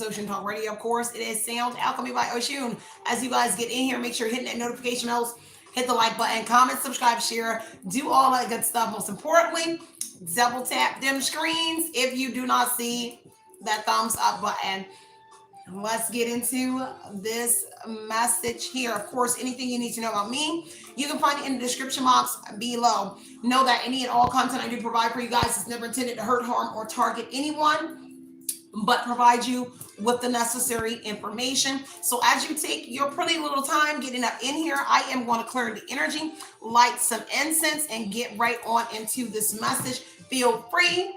Ocean Talk Radio. Of course, it is Sound Alchemy by Oshun. As you guys get in here, make sure you're hitting that notification bells, hit the like button, comment, subscribe, share, do all that good stuff. Most importantly, double tap them screens if you do not see that thumbs up button. Let's get into this message here. Of course, anything you need to know about me, you can find it in the description box below. Know that any and all content I do provide for you guys is never intended to hurt, harm, or target anyone, but provide you with the necessary information. So as you take your pretty little time getting up in here, I am going to clear the energy, light some incense, and get right on into this message. Feel free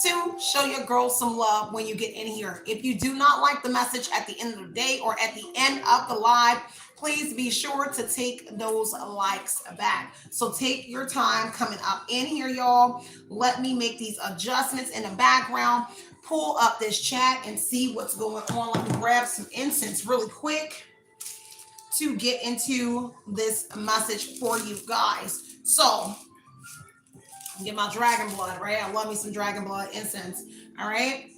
to show your girl some love when you get in here. If you do not like the message at the end of the day or at the end of the live, please be sure to take those likes back. So take your time coming up in here, y'all. Let me make these adjustments in the background, pull up this chat and see what's going on. Let me grab some incense really quick to get into this message for you guys. So get my dragon blood, right? I love me some dragon blood incense. All right.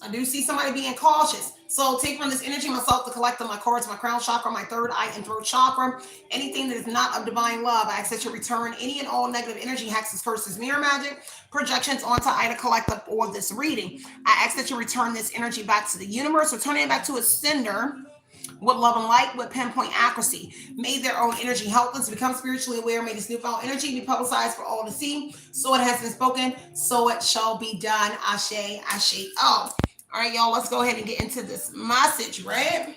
I do see somebody being cautious. So take from this energy myself to collect on my cards, my crown chakra, my third eye and throat chakra. Anything that is not of divine love, I ask that you return any and all negative energy, hexes, curses, mirror magic, projections onto Ida Collective or this reading. I ask that you return this energy back to the universe, returning it back to its sender with love and light, with pinpoint accuracy. May their own energy help us become spiritually aware. May this newfound energy be publicized for all to see. So it has been spoken, so it shall be done. Ashe, ashe. Oh. All right, y'all, let's go ahead and get into this message, right?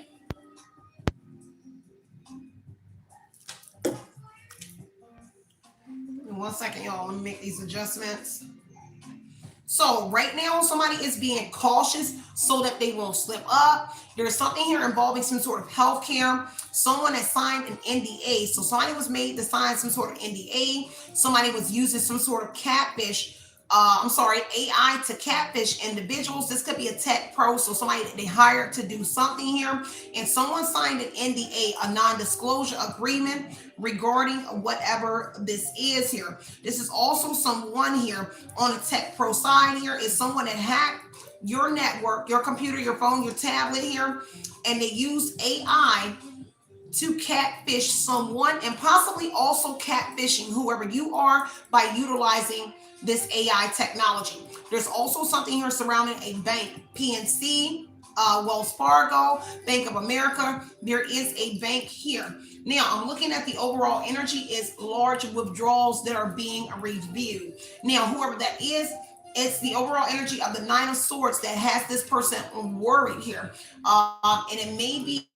One second, y'all. Let me make these adjustments. So right now, somebody is being cautious so that they won't slip up. There's something here involving some sort of healthcare. Someone has signed an NDA. So somebody was made to sign some sort of NDA. Somebody was using some sort of catfish. AI to catfish individuals. This could be a tech pro, so somebody that they hired to do something here, and someone signed an NDA, a non-disclosure agreement regarding whatever this is here. This is also someone here on the tech pro side here is someone that hacked your network, your computer, your phone, your tablet here, and they use AI to catfish someone and possibly also catfishing whoever you are by utilizing this AI technology. There's also something here surrounding a bank, PNC, Wells Fargo, Bank of America. There is a bank here. Now, I'm looking at the overall energy is large withdrawals that are being reviewed. Now, whoever that is, it's the overall energy of the Nine of Swords that has this person worried here. And it may be,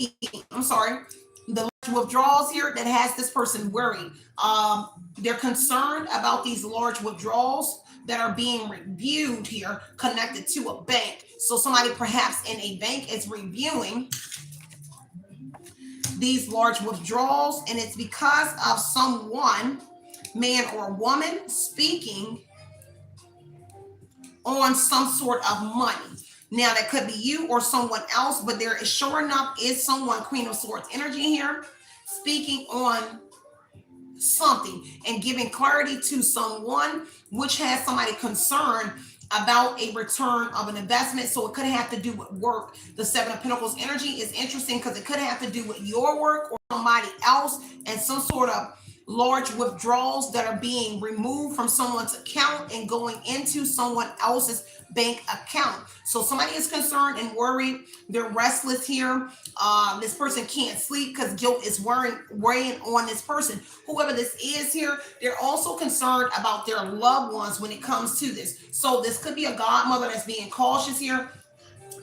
the withdrawals here that has this person worried. They're concerned about these large withdrawals that are being reviewed here connected to a bank. So somebody perhaps in a bank is reviewing these large withdrawals, and it's because of someone, man or woman, speaking on some sort of money. Now, that could be you or someone else, but there is sure enough is someone, Queen of Swords energy here, speaking on something and giving clarity to someone, which has somebody concerned about a return of an investment. So it could have to do with work. The Seven of Pentacles energy is interesting because it could have to do with your work or somebody else and some sort of large withdrawals that are being removed from someone's account and going into someone else's bank account. So somebody is concerned and worried. They're restless here. This person can't sleep because guilt is weighing on this person. Whoever this is here, they're also concerned about their loved ones when it comes to this. So this could be a godmother that's being cautious here.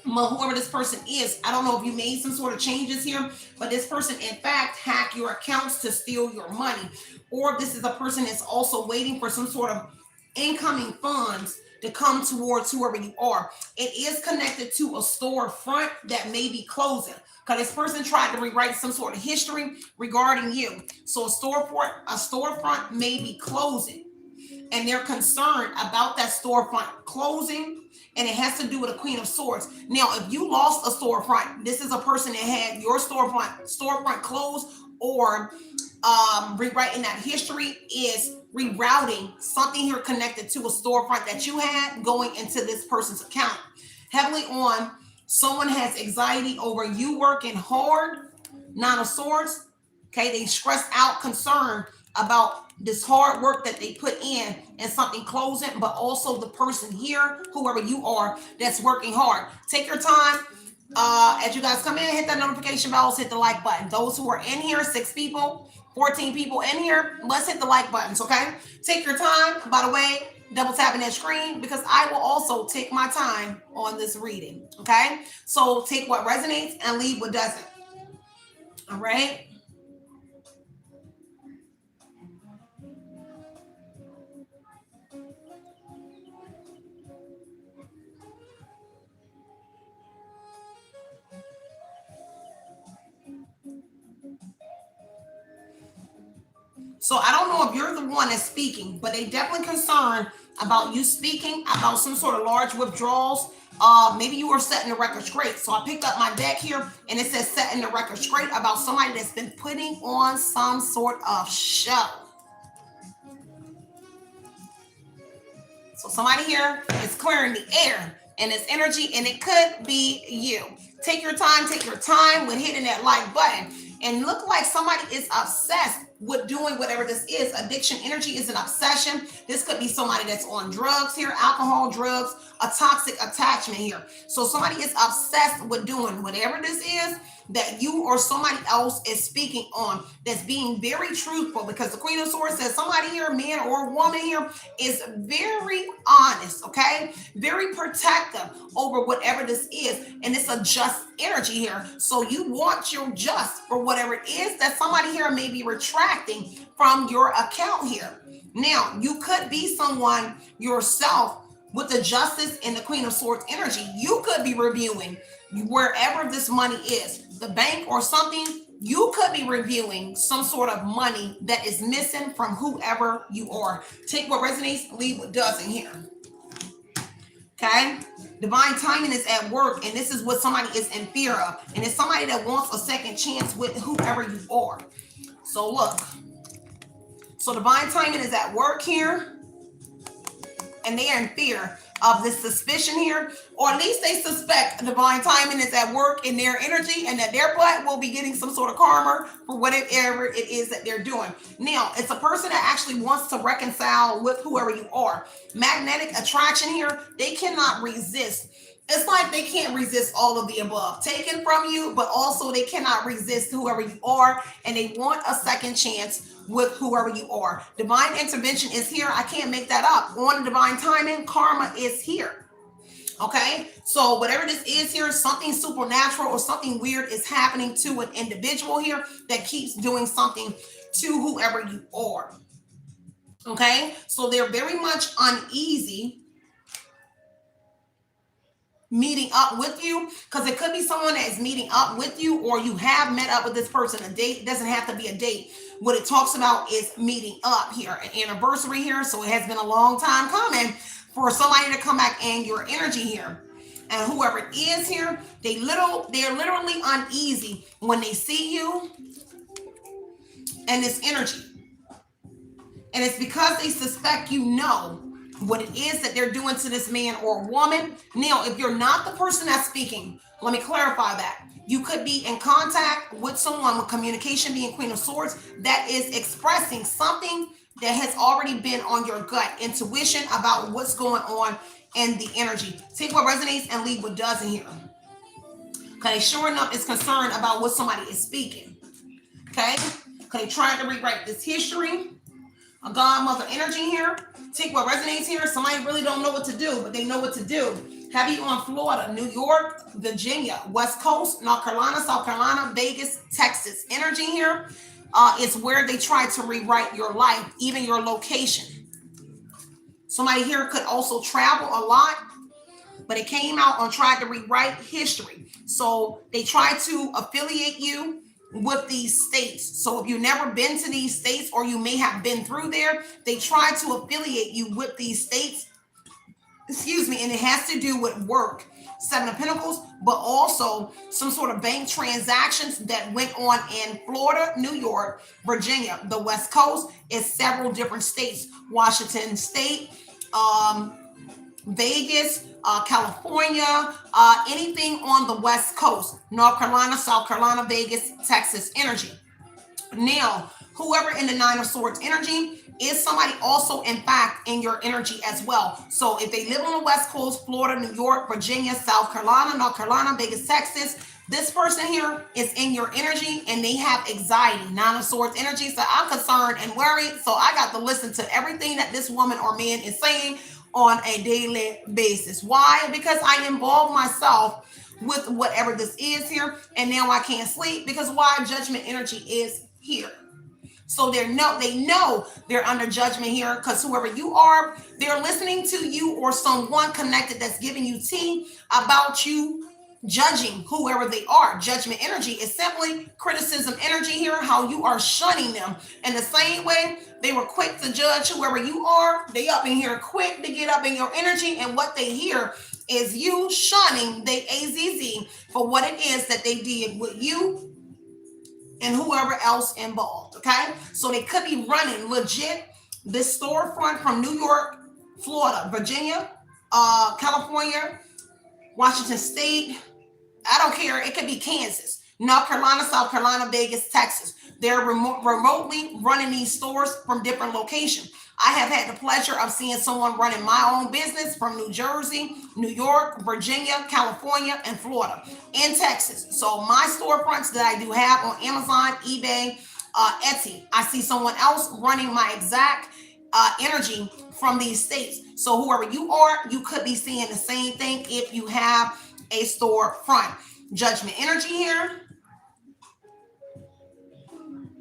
Whoever this person is, I don't know if you made some sort of changes here, but this person in fact hacked your accounts to steal your money, or if this is a person that's also waiting for some sort of incoming funds to come towards whoever you are. It is connected to a storefront that may be closing because this person tried to rewrite some sort of history regarding you. So a storefront may be closing, and they're concerned about that storefront closing, and it has to do with a Queen of Swords. Now, if you lost a storefront, this is a person that had your storefront closed, or rewriting that history is rerouting something here connected to a storefront that you had going into this person's account. Heavily on someone has anxiety over you working hard, Nine of Swords. Okay, they stressed out, concerned about this hard work that they put in and something closing, but also the person here, whoever you are, that's working hard. Take your time. As you guys come in, hit that notification bells, hit the like button. Those who are in here, 6 people, 14 people in here, let's hit the like buttons, okay? Take your time. By the way, double tapping that screen because I will also take my time on this reading, okay? So take what resonates and leave what doesn't, all right? So I don't know if you're the one that's speaking, but they definitely concerned about you speaking about some sort of large withdrawals. Maybe you were setting the record straight. So I picked up my deck here and it says setting the record straight about somebody that's been putting on some sort of show. So somebody here is clearing the air and it's energy, and it could be you. Take your time with hitting that like button. And look like somebody is obsessed with doing whatever this is. Addiction energy is an obsession. This could be somebody that's on drugs here, alcohol, drugs, a toxic attachment here. So somebody is obsessed with doing whatever this is that you or somebody else is speaking on, that's being very truthful, because the Queen of Swords says somebody here, man or woman here, is very honest, okay? Very protective over whatever this is. And it's a just energy here. So you want your just for whatever it is that somebody here may be retracting from your account here. Now, you could be someone yourself with the Justice and the Queen of Swords energy. You could be reviewing wherever this money is, the bank or something. You could be reviewing some sort of money that is missing from whoever you are. Take what resonates, leave what doesn't here. Okay? Divine timing is at work, and this is what somebody is in fear of. And it's somebody that wants a second chance with whoever you are. So look. So divine timing is at work here, and they are in fear of this suspicion here, or at least they suspect divine timing is at work in their energy, and that their butt will be getting some sort of karma for whatever it is that they're doing. Now, it's a person that actually wants to reconcile with whoever you are. Magnetic attraction here, they cannot resist. It's like they can't resist all of the above taken from you, but also they cannot resist whoever you are, and they want a second chance with whoever you are. Divine intervention is here. I can't make that up. On divine timing, karma is here. Okay, so whatever this is here, something supernatural or something weird is happening to an individual here that keeps doing something to whoever you are. Okay, so they're very much uneasy meeting up with you, because it could be someone that is meeting up with you, or you have met up with this person. A date, it doesn't have to be a date. What it talks about is meeting up here, an anniversary here. So it has been a long time coming for somebody to come back in your energy here. And whoever it is here, they're literally uneasy when they see you and this energy. And it's because they suspect you know what it is that they're doing to this man or woman. Now, if you're not the person that's speaking, let me clarify that. You could be in contact with someone, with communication being Queen of Swords, that is expressing something that has already been on your gut intuition about what's going on in the energy. Take what resonates and leave what doesn't here. Okay, sure enough, it's concerned about what somebody is speaking. Okay, trying to rewrite this history. A godmother energy here. Take what resonates here. Somebody really don't know what to do, but they know what to do. Have you on Florida, New York, Virginia, West Coast, North Carolina, South Carolina, Vegas, Texas. Energy here is where they try to rewrite your life, even your location. Somebody here could also travel a lot, but it came out and tried to rewrite history. So they try to affiliate you with these states. So if you've never been to these states, or you may have been through there, they try to affiliate you with these states. Excuse me. And it has to do with work. Seven of Pentacles, but also some sort of bank transactions that went on in Florida, New York, Virginia, the West Coast. Is several different states: Washington State, Vegas, California, anything on the West Coast, North Carolina, South Carolina, Vegas, Texas energy. Now, whoever in the Nine of Swords energy is somebody also, in fact, in your energy as well. So if they live on the West Coast, Florida, New York, Virginia, South Carolina, North Carolina, Vegas, Texas, this person here is in your energy and they have anxiety. Nine of Swords energy. So I'm concerned and worried. So I got to listen to everything that this woman or man is saying on a daily basis. Why? Because I involve myself with whatever this is here, and now I can't sleep because why? Judgment energy is here. So they know they're under judgment here because whoever you are, they're listening to you or someone connected that's giving you tea about you judging whoever they are. Judgment energy is simply criticism energy here, how you are shunning them. In the same way they were quick to judge whoever you are, they up in here quick to get up in your energy, and what they hear is you shunning the AZZ for what it is that they did with you and whoever else involved. Okay, so they could be running legit this storefront from New York, Florida, Virginia, California, Washington State. I don't care. It could be Kansas, North Carolina, South Carolina, Vegas, Texas. They're remotely running these stores from different locations. I have had the pleasure of seeing someone running my own business from New Jersey, New York, Virginia, California, and Florida, and Texas. So my storefronts that I do have on Amazon, eBay, Etsy, I see someone else running my exact energy from these states. So whoever you are, you could be seeing the same thing if you have a storefront. Judgment energy here.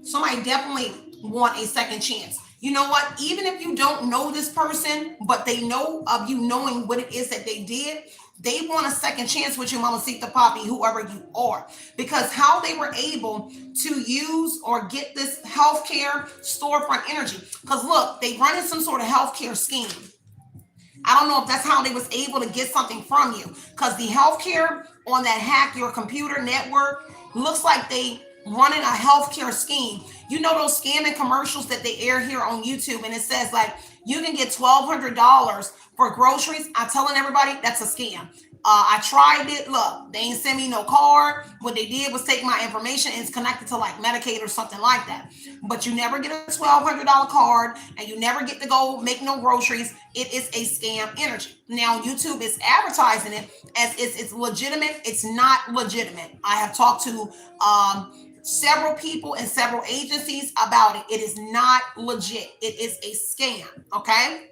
Somebody definitely want a second chance. You know what? Even if you don't know this person, but they know of you knowing what it is that they did, they want a second chance with you, Mamacita Papi, whoever you are. Because how they were able to use or get this healthcare storefront energy. Because look, they run in some sort of healthcare scheme. I don't know if that's how they was able to get something from you. Because the healthcare on that hack your computer network looks like they running a healthcare scheme. You know those scamming commercials that they air here on YouTube, and it says like you can get $1,200 for groceries. I'm telling everybody that's a scam. I tried it. Look, they ain't send me no card. What they did was take my information and it's connected to like Medicaid or something like that. But you never get a $1,200 card and you never get to go make no groceries. It is a scam energy. Now YouTube is advertising it as it's legitimate. It's not legitimate. I have talked to several people and several agencies about it. It is not legit. It is a scam. Okay.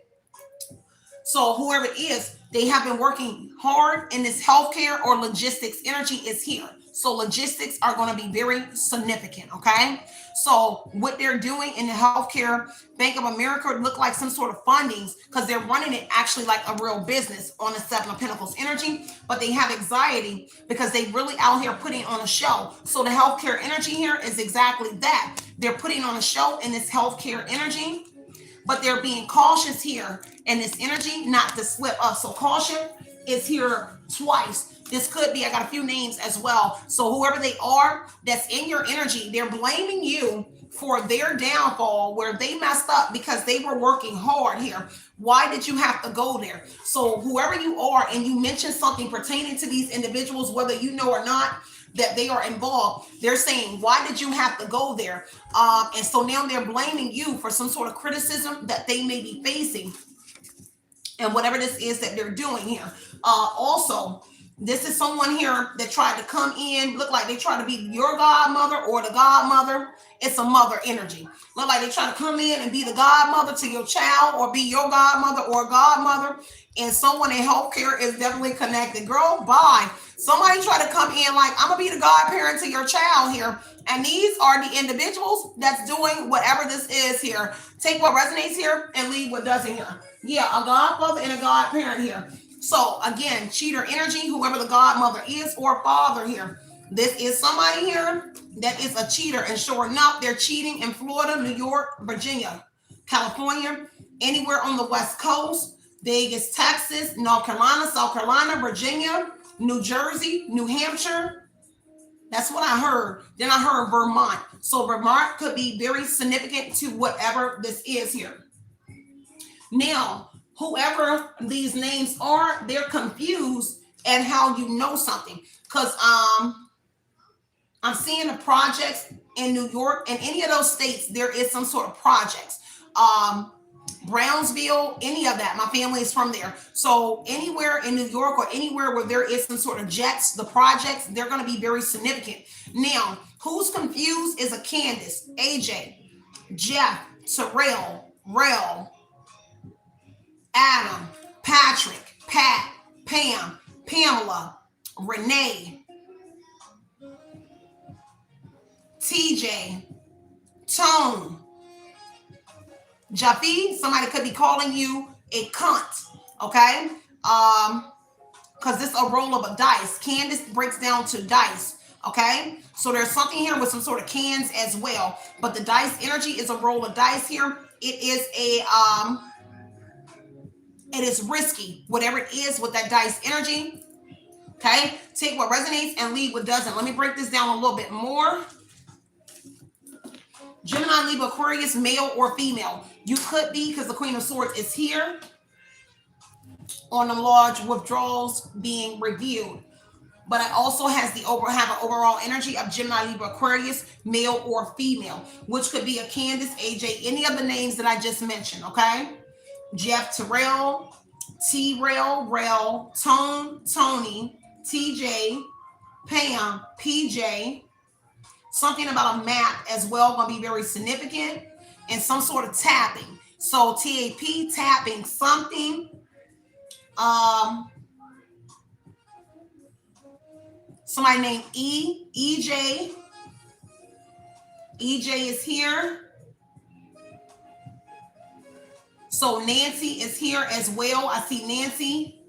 So whoever it is, they have been working hard in this healthcare or logistics energy is here. So logistics are going to be very significant. Okay. So what they're doing in the healthcare, Bank of America look like some sort of fundings because they're running it actually like a real business on the Seven of Pentacles energy, but they have anxiety because they really out here putting on a show. So the healthcare energy here is exactly that. They're putting on a show in this healthcare energy, but they're being cautious here in this energy not to slip up. So caution is here twice. This could be, I got a few names as well. So whoever they are that's in your energy, they're blaming you for their downfall where they messed up because they were working hard here. Why did you have to go there? So whoever you are, and you mentioned something pertaining to these individuals, whether you know or not, that they are involved, they're saying, why did you have to go there? And so now they're blaming you for some sort of criticism that they may be facing and whatever this is that they're doing here. Also, this is someone here that tried to come in, look like they try to be your godmother or the godmother. It's a mother energy. Look like they try to come in and be the godmother to your child or be your godmother or godmother. And someone in healthcare is definitely connected. Girl, bye. Somebody try to come in like, I'm going to be the godparent to your child here. And these are the individuals that's doing whatever this is here. Take what resonates here and leave what doesn't here. Yeah, a godfather and a godparent here. So again, cheater energy, whoever the godmother is or father here. This is somebody here that is a cheater. And sure enough, they're cheating in Florida, New York, Virginia, California, anywhere on the West Coast, Vegas, Texas, North Carolina, South Carolina, Virginia, New Jersey, New Hampshire. That's what I heard. Then I heard Vermont. So Vermont could be very significant to whatever this is here. Now, whoever these names are, they're confused at how you know something. Because I'm seeing the projects in New York, and any of those states, there is some sort of projects. Brownsville, any of that. My family is from there. So anywhere in New York or anywhere where there is some sort of jets, the projects, they're going to be very significant. Now, who's confused is a Candace, AJ, Jeff, Terrell, Rel, Adam, Patrick, Pat, Pam, Pamela, Renee, TJ, Tone, Jaffe. Somebody could be calling you a cunt, okay? Because this is a roll of a dice. Candace breaks down to dice, okay? So there's something here with some sort of cans as well. But the dice energy is a roll of dice here. It is it is risky, whatever it is with that dice energy, okay? Take what resonates and leave what doesn't. Let me break this down a little bit more. Gemini, Libra, Aquarius, male or female. You could be, because the Queen of Swords is here, on the large withdrawals being reviewed. But I also have an overall energy of Gemini, Libra, Aquarius, male or female, which could be a Candace, AJ, any of the names that I just mentioned, okay? Jeff, Terrell, T-Rel, Rel, Tone, Tony, TJ, Pam, PJ. Something about a map as well, going to be very significant, and some sort of tapping. So TAP, tapping something. Somebody named EJ. EJ is here. So Nancy is here as well. I see Nancy.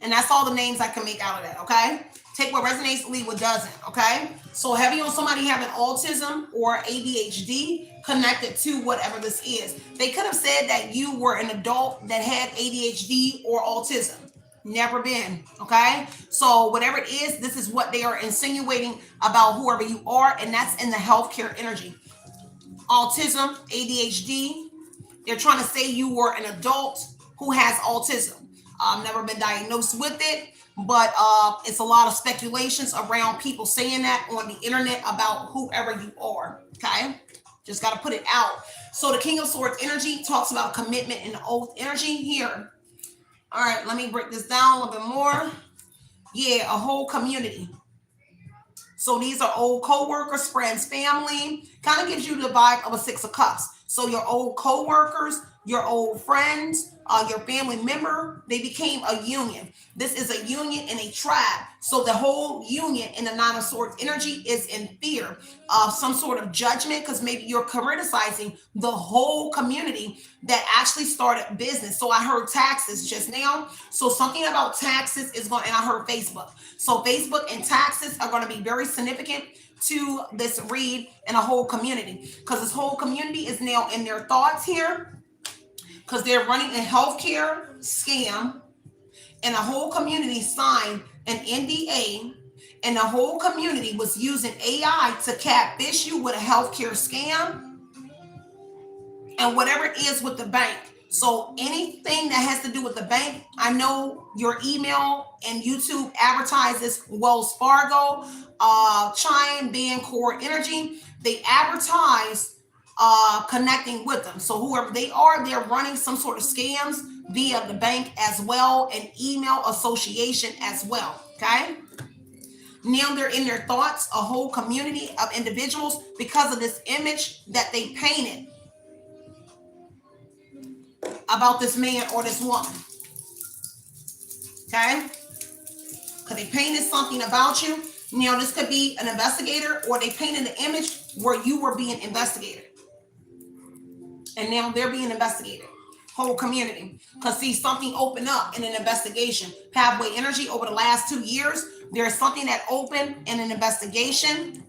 And that's all the names I can make out of that, okay? Take what resonates, leave what doesn't, okay? So heavy on somebody having autism or ADHD connected to whatever this is. They could have said that you were an adult that had ADHD or autism. Never been, okay? So whatever it is, this is what they are insinuating about whoever you are, and that's in the healthcare energy. Autism, ADHD, they're trying to say you were an adult who has autism. I've never been diagnosed with it, but it's a lot of speculations around people saying that on the internet about whoever you are, okay? Just got to put it out. So the King of Swords energy talks about commitment and oath energy here. All right, let me break this down a little bit more. Yeah, a whole community. So these are old co-workers, friends, family. Kind of gives you the vibe of a Six of Cups. So your old co-workers, your old friends, your family member, they became a union. This is a union in a tribe. So the whole union in the Nine of Swords energy is in fear of some sort of judgment, because maybe you're criticizing the whole community that actually started business. So I heard taxes just now. So something about taxes is going, and I heard Facebook. So Facebook and taxes are going to be very significant to this read in a whole community, because this whole community is now in their thoughts here, because they're running a healthcare scam, and a whole community signed an NDA, and the whole community was using AI to catfish you with a healthcare scam and whatever it is with the bank. So anything that has to do with the bank, I know your email and YouTube advertises Wells Fargo, Chime, being core energy. They advertise connecting with them. So whoever they are, they're running some sort of scams via the bank as well, and email association as well, okay? Now they're in their thoughts, a whole community of individuals, because of this image that they painted about this man or this woman, okay? Because they painted something about you. Now this could be an investigator, or they painted an image where you were being investigated, and now they're being investigated. Whole community, because see, something opened up in an investigation. Pathway energy over the last 2 years, there's something that opened in an investigation.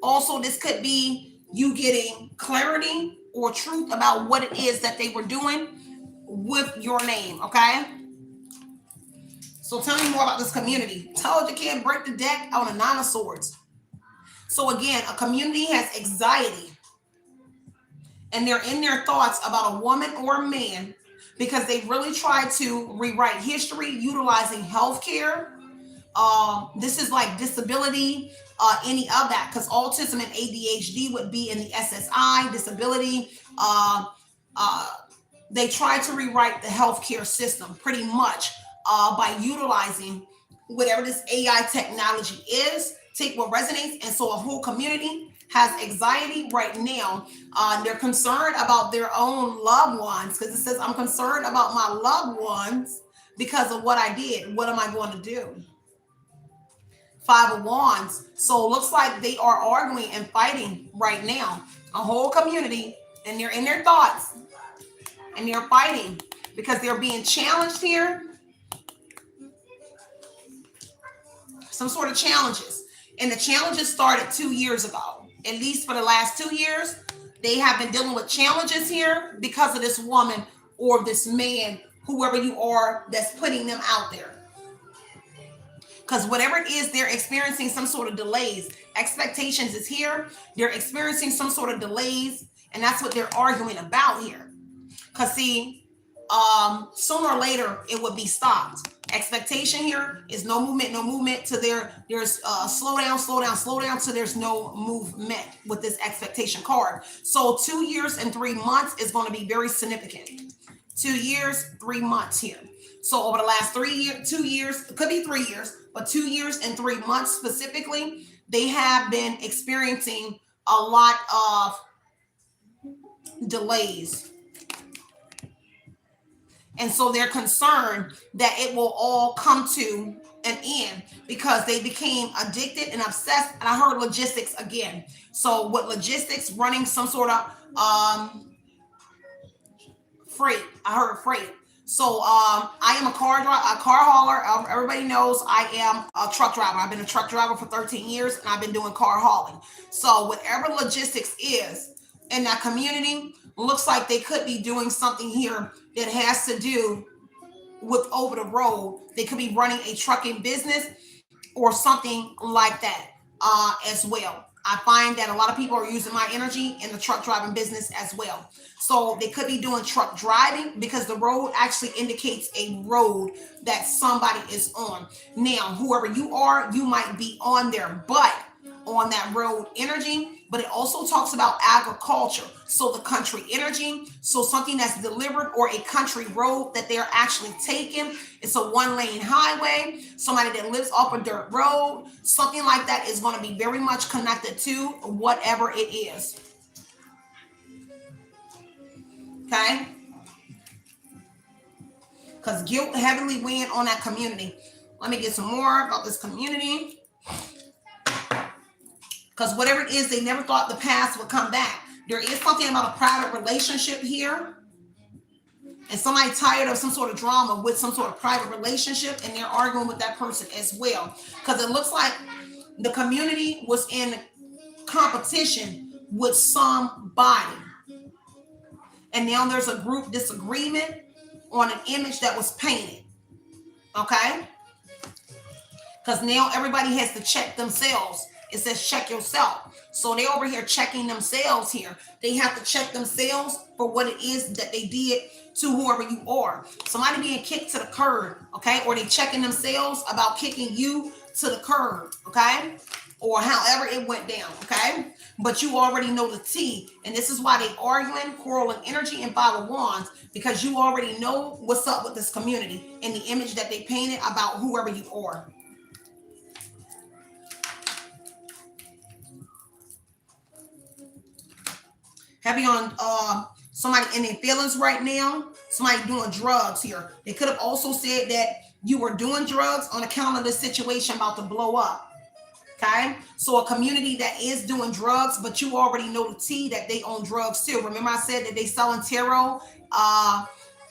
Also, this could be you getting clarity or truth about what it is that they were doing with your name, okay? So tell me more about this community. Told you can't break the deck on a 9 of Swords. So again, a community has anxiety. And they're in their thoughts about a woman or a man because they really try to rewrite history utilizing healthcare. This is like disability, any of that, because autism and ADHD would be in the SSI, disability. They try to rewrite the healthcare system pretty much by utilizing whatever this AI technology is, take what resonates. And so a whole community has anxiety right now. They're concerned about their own loved ones because it says, I'm concerned about my loved ones because of what I did. What am I going to do? 5 of Wands. So it looks like they are arguing and fighting right now. A whole community, and they're in their thoughts, and they're fighting because they're being challenged here. Some sort of challenges. And the challenges started 2 years ago. At least for the last 2 years, they have been dealing with challenges here because of this woman or this man, whoever you are, that's putting them out there. Because whatever it is, they're experiencing some sort of delays. Expectations is here. They're experiencing some sort of delays, and that's what they're arguing about here. Because see, sooner or later, it would be stopped. Expectation here is no movement to there's slow down to there's no movement with this expectation card. So 2 years and 3 months is going to be very significant. 2 years, 3 months here. So over the last 2 years, it could be 3 years, but 2 years and 3 months specifically, they have been experiencing a lot of delays. And so they're concerned that it will all come to an end because they became addicted and obsessed. And I heard logistics again. So with logistics, running some sort of freight. I heard freight. So I am a car hauler. Everybody knows I am a truck driver. I've been a truck driver for 13 years and I've been doing car hauling. So whatever logistics is in that community, looks like they could be doing something here that has to do with over the road. They could be running a trucking business or something like that as well. I find that a lot of people are using my energy in the truck driving business as well. So they could be doing truck driving because the road actually indicates a road that somebody is on. Now, whoever you are, you might be on there, but on that road energy, but it also talks about agriculture. So the country energy, so something that's delivered or a country road that they're actually taking. It's a 1-lane highway, somebody that lives off a dirt road, something like that is going to be very much connected to whatever it is. Okay? Because guilt heavily weighing on that community. Let me get some more about this community. Because whatever it is, they never thought the past would come back. There is something about a private relationship here. And somebody tired of some sort of drama with some sort of private relationship, and they're arguing with that person as well. Because it looks like the community was in competition with somebody. And now there's a group disagreement on an image that was painted. Okay? Because now everybody has to check themselves. It says check yourself. So they over here checking themselves here. They have to check themselves for what it is that they did to whoever you are. Somebody being kicked to the curb, okay? Or they checking themselves about kicking you to the curb, okay? Or however it went down, okay? But you already know the T. And this is why they arguing, quarreling energy, and 5 of Wands, because you already know what's up with this community and the image that they painted about whoever you are. Heavy on somebody in their feelings right now. Somebody doing drugs here. They could have also said that you were doing drugs on account of the situation about to blow up. Okay? So a community that is doing drugs, but you already know the T that they own drugs too. Remember I said that they selling tarot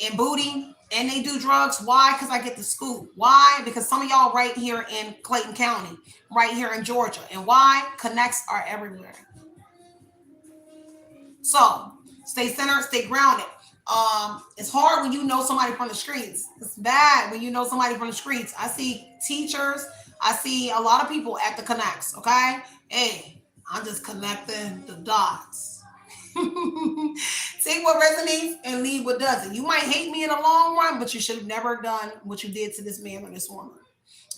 and booty and they do drugs. Why? Because I get the scoop. Why? Because some of y'all right here in Clayton County, right here in Georgia. And why? Connects are everywhere. So stay centered, stay grounded. It's hard when you know somebody from the streets. It's bad when you know somebody from the streets. I see teachers. I see a lot of people at the connects. Okay, hey, I'm just connecting the dots. Take what resonates and leave what doesn't. You might hate me in the long run, but you should have never done what you did to this man or this woman.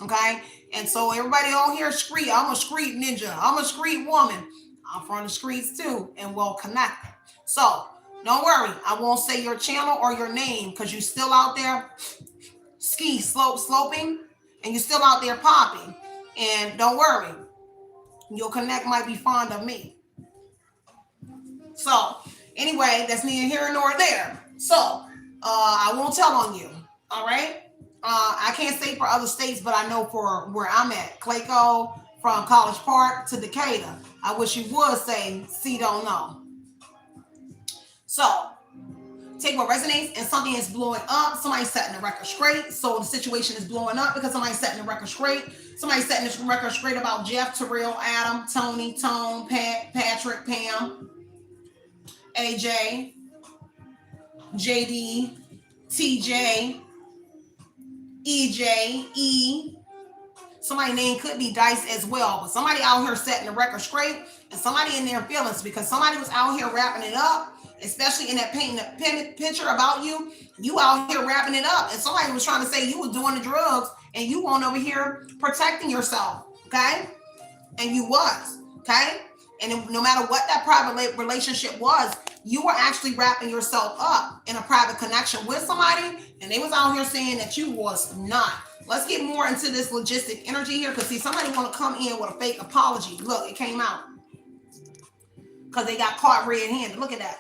Okay, and so everybody on here, street. I'm a street ninja. I'm a street woman. I'm from the streets too, and well connected. So don't worry, I won't say your channel or your name because you're still out there sloping, and you're still out there popping. And don't worry, your connect might be fond of me. So anyway, that's neither here nor there. So I won't tell on you. All right. I can't say for other states, but I know for where I'm at, Clayco, from College Park to Decatur. I wish you would say, see, don't know. So take what resonates, and something is blowing up. Somebody's setting the record straight. So the situation is blowing up because somebody's setting the record straight. Somebody's setting the record straight about Jeff, Terrell, Adam, Tony, Tone, Pat, Patrick, Pam, AJ, JD, TJ, EJ, E. Somebody's name could be Dice as well, but somebody out here setting the record straight, and somebody in their feelings because somebody was out here wrapping it up, especially in that painting the picture about you. You out here wrapping it up, and somebody was trying to say you were doing the drugs, and you weren't over here protecting yourself, okay? And you was, okay? And no matter what that private relationship was, you were actually wrapping yourself up in a private connection with somebody, and they was out here saying that you was not. Let's get more into this logistic energy here, because see, somebody want to come in with a fake apology. Look, it came out because they got caught red-handed. Look at that.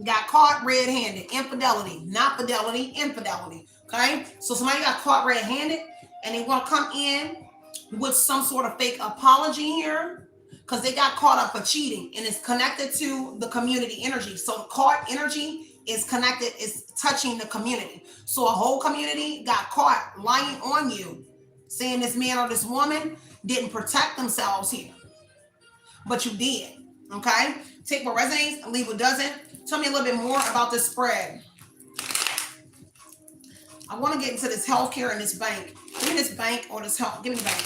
Got caught red-handed. Infidelity, not fidelity, infidelity. Okay, so somebody got caught red-handed, and they want to come in with some sort of fake apology here, because they got caught up for cheating, and it's connected to the community energy. So the caught energy is connected, is touching the community. So a whole community got caught lying on you, saying this man or this woman didn't protect themselves here, but you did. Okay, take what resonates and leave what doesn't. Tell me a little bit more about this spread. I want to get into this healthcare and this bank. Give me this bank or this health. Give me the bank.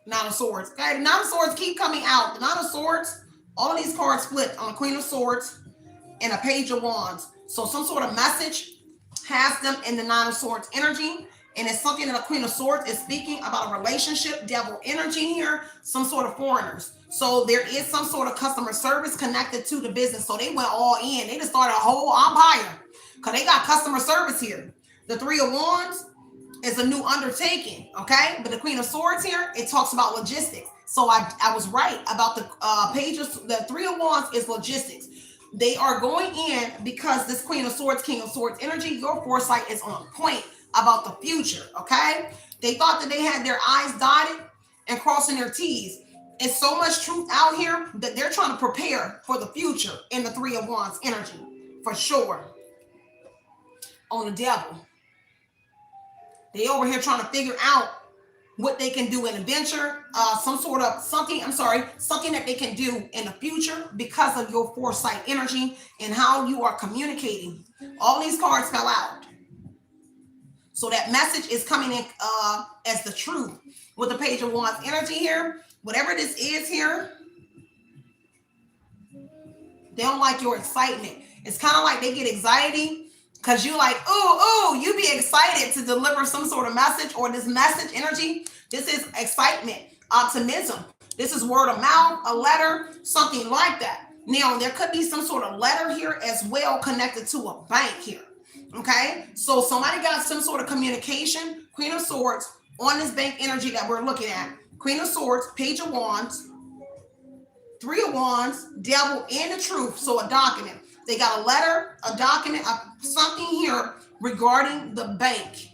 Nine of Swords. Okay, the Nine of Swords keep coming out. The Nine of Swords, all of these cards flipped on a Queen of Swords and a Page of Wands. So some sort of message has them in the Nine of Swords energy. And it's something that a Queen of Swords is speaking about, a relationship, devil energy here, some sort of foreigners. So there is some sort of customer service connected to the business. So they went all in. They just started a whole empire because they got customer service here. The Three of Wands is a new undertaking, okay? But the Queen of Swords here, it talks about logistics. So I was right about the pages. The Three of Wands is logistics. They are going in because this Queen of Swords, King of Swords energy, your foresight is on point about the future, okay? They thought that they had their I's dotted and crossing their T's. It's so much truth out here that they're trying to prepare for the future in the Three of Wands energy, for sure. On the devil. They over here trying to figure out what they can do in a venture, something that they can do in the future because of your foresight energy and how you are communicating. All these cards fell out. So that message is coming in as the truth with the Page of Wands energy here. Whatever this is here, they don't like your excitement. It's kind of like they get anxiety because you like, ooh, you be excited to deliver some sort of message or this message energy. This is excitement, optimism. This is word of mouth, a letter, something like that. Now, there could be some sort of letter here as well connected to a bank here. Okay, so somebody got some sort of communication, Queen of Swords, on this bank energy that we're looking at. Queen of Swords, Page of Wands, Three of Wands, Devil, and the Truth. So a document. They got a letter, a document, something here regarding the bank.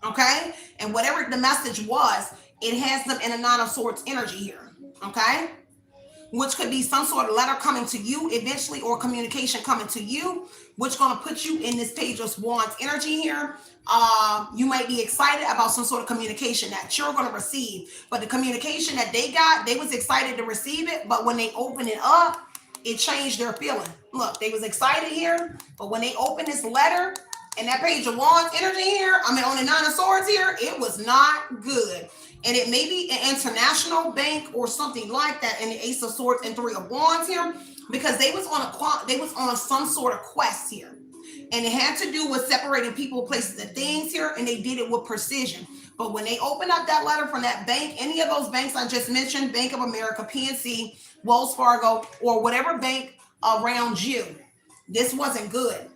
Okay, and whatever the message was, it has them in a Nine of Swords energy here. Okay, which could be some sort of letter coming to you eventually or communication coming to you, which is going to put you in this Page of Wands energy here. You might be excited about some sort of communication that you're going to receive, but the communication that they got, they was excited to receive it, but when they open it up, it changed their feeling. Look, they was excited here, but when they opened this letter and that Page of Wands energy here, I mean on the Nine of Swords here, it was not good. And it may be an international bank or something like that in the Ace of Swords and Three of Wands here, because they was on some sort of quest here. And it had to do with separating people, places, and things here, and they did it with precision. But when they opened up that letter from that bank, any of those banks I just mentioned, Bank of America, PNC, Wells Fargo, or whatever bank around you, this wasn't good.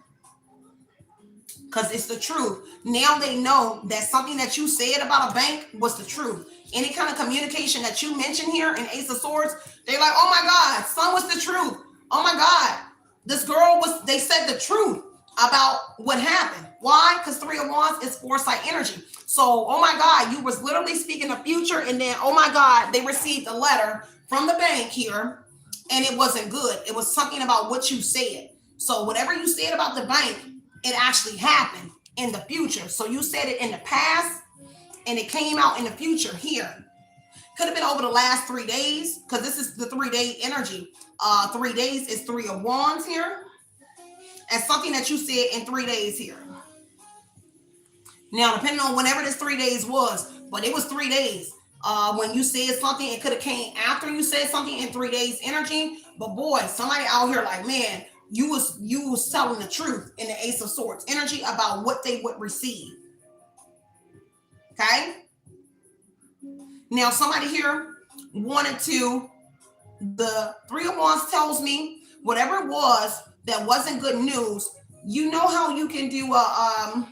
Because it's the truth. Now they know that something that you said about a bank was the truth. Any kind of communication that you mentioned here in Ace of Swords, they're like, oh my God, son, was the truth. Oh my God, this girl they said the truth about what happened. Why? Because Three of Wands is foresight energy. So, oh my God, you was literally speaking the future, and then, oh my God, they received a letter from the bank here, and it wasn't good. It was something about what you said. So whatever you said about the bank, it actually happened in the future. So you said it in the past, and it came out in the future here. Could have been over the last 3 days, because this is the 3-day energy. 3 days is Three of Wands here. And something that you said in 3 days here. Now, depending on whenever this 3 days was, but it was 3 days. When you said something, it could have came after you said something in 3 days energy. But boy, somebody out here like, man, you was telling the truth in the Ace of Swords energy about what they would receive. Okay? Now, somebody here wanted to, the Three of Wands tells me whatever it was that wasn't good news, you know how you can do a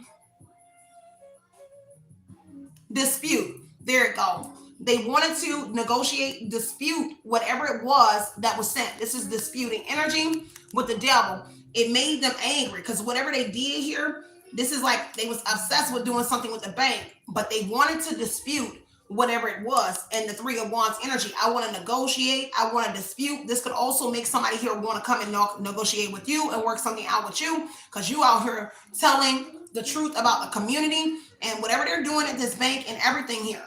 dispute. There it goes. They wanted to negotiate, dispute whatever it was that was sent. This is disputing energy with the devil. It made them angry because whatever they did here, this is like they was obsessed with doing something with the bank, but they wanted to dispute whatever it was. And the Three of Wands energy, I want to negotiate, I want to dispute. This could also make somebody here want to come and negotiate with you and work something out with you, because you out here telling the truth about the community and whatever they're doing at this bank and everything here,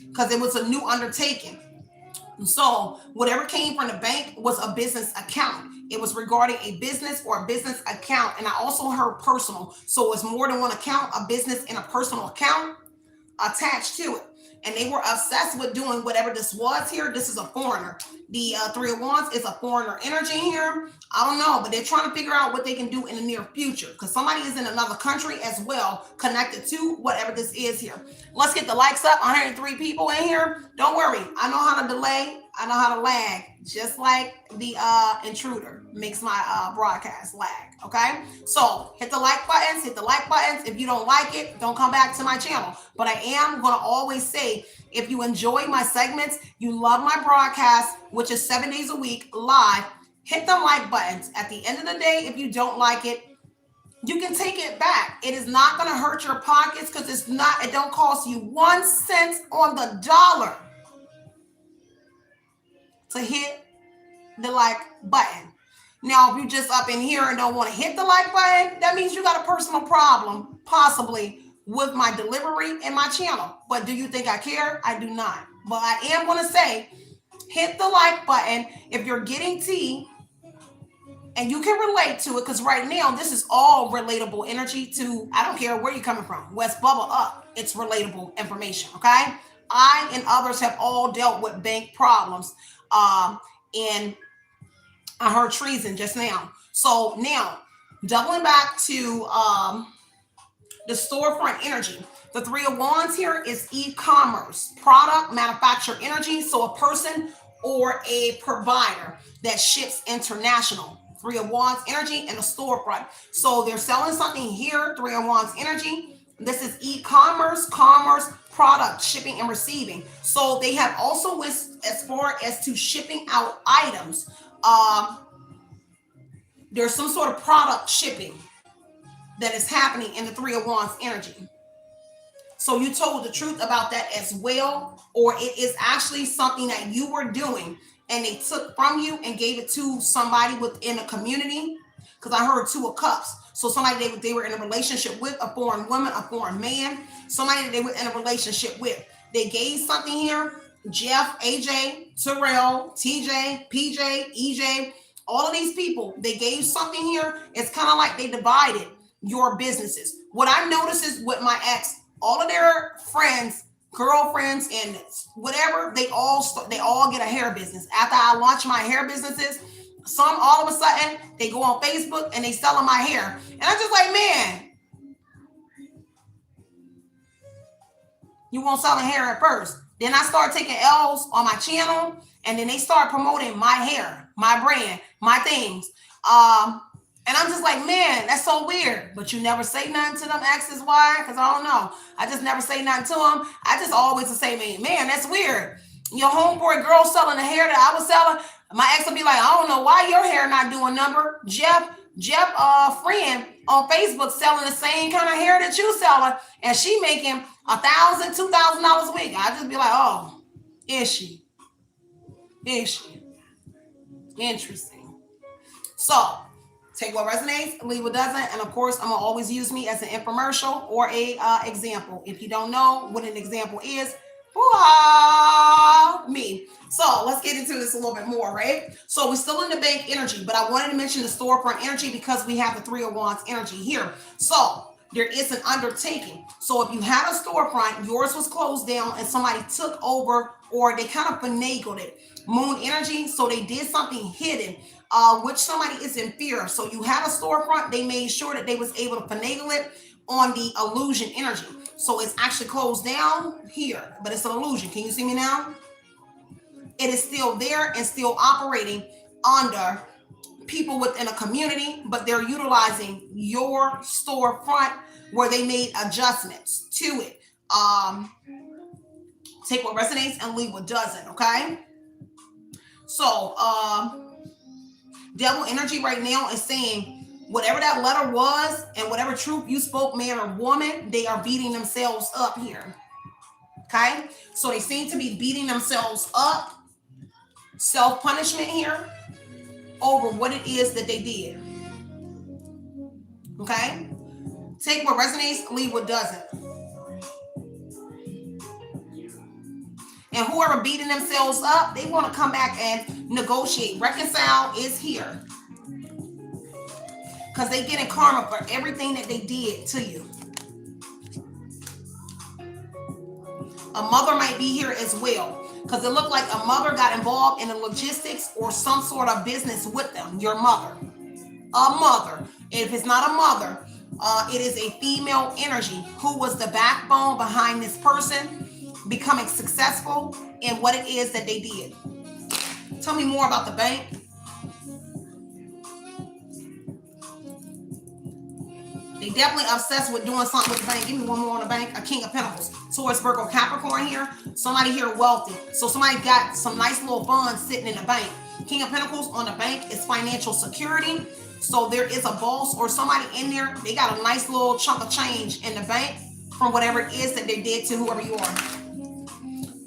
because it was a new undertaking. So whatever came from the bank was a business account. It was regarding a business or a business account. And I also heard personal. So it's more than one account, a business and a personal account attached to it. And they were obsessed with doing whatever this was here. This is a foreigner. The Three of Wands is a foreigner energy here. I don't know, but they're trying to figure out what they can do in the near future, because somebody is in another country as well, connected to whatever this is here. Let's get the likes up. 103 people in here. Don't worry. I know how to delay. I know how to lag, just like the intruder makes my broadcast lag. Okay, so hit the like buttons. Hit the like buttons. If you don't like it, don't come back to my channel. But I am going to always say, if you enjoy my segments, you love my broadcast, which is 7 days a week live, hit the like buttons. At the end of the day, if you don't like it, you can take it back. It is not going to hurt your pockets, because it don't cost you 1 cent on the dollar to hit the like button. Now, if you just up in here and don't want to hit the like button, that means you got a personal problem, possibly, with my delivery and my channel. But do you think I care? I do not. But I am going to say, hit the like button if you're getting tea and you can relate to it, because right now this is all relatable energy to, I don't care where you're coming from, West Bubble up, it's relatable information. Okay, I and others have all dealt with bank problems, and I heard treason just now. So now doubling back to the storefront energy, the Three of Wands here is e-commerce, product manufacturer energy. So a person or a provider that ships international. Three of Wands energy and a storefront. So they're selling something here, Three of Wands energy. This is e-commerce, commerce, product, shipping and receiving. So they have also as far as to shipping out items. There's some sort of product shipping that is happening in the Three of Wands energy. So you told the truth about that as well, or it is actually something that you were doing and they took from you and gave it to somebody within a community. Because I heard Two of Cups. So somebody they were in a relationship with, a foreign woman, a foreign man, somebody that they were in a relationship with. They gave something here. Jeff, AJ, Terrell, TJ, PJ, EJ, All of these people, they gave something here. It's kind of like they divided your businesses. What I noticed is with my ex, all of their friends, girlfriends, and whatever, they all get a hair business. After I launched my hair businesses, some all of a sudden they go on Facebook and they selling my hair, and I'm just like, man, you won't sell the hair at first. Then I start taking L's on my channel, and then they start promoting my hair, my brand, my things. And I'm just like, man, that's so weird. But you never say nothing to them exes. Why? Because I don't know. I just never say nothing to them. I just always say, man, that's weird. Your homeboy girl selling the hair that I was selling. My ex will be like, I don't know why your hair not doing number. Jeff, friend on Facebook selling the same kind of hair that you selling, and she making $1,000, $2,000 a week. I just be like, oh, is she? Interesting. So take what resonates, leave what doesn't, and of course, I'm gonna always use me as an infomercial or a example. If you don't know what an example is, me. So let's get into this a little bit more, right? So we're still in the bank energy, but I wanted to mention the storefront energy because we have the Three of Wands energy here. So there is an undertaking. So if you had a storefront, yours was closed down and somebody took over, or they kind of finagled it. Moon energy, so they did something hidden, which somebody is in fear. So you had a storefront, they made sure that they was able to finagle it on the illusion energy. So it's actually closed down here, but it's an illusion. Can you see me now? It is still there and still operating under people within a community, but they're utilizing your storefront where they made adjustments to it. Take what resonates and leave what doesn't, okay? So devil energy right now is saying whatever that letter was and whatever truth you spoke, man or woman, they are beating themselves up here. Okay? So they seem to be beating themselves up, self-punishment here, over what it is that they did. Okay? Take what resonates, leave what doesn't. And whoever beating themselves up, they want to come back and negotiate. Reconcile is here. Because they getting karma for everything that they did to you. A mother might be here as well. Because it looked like a mother got involved in the logistics or some sort of business with them. Your mother. A mother. If it's not a mother, it is a female energy who was the backbone behind this person becoming successful in what it is that they did. Tell me more about the bank. They definitely obsessed with doing something with the bank. Give me one more on the bank. A King of Pentacles. Taurus, Virgo, Capricorn here. Somebody here wealthy. So somebody got some nice little funds sitting in the bank. King of Pentacles on the bank is financial security. So there is a boss or somebody in there. They got a nice little chunk of change in the bank from whatever it is that they did to whoever you are.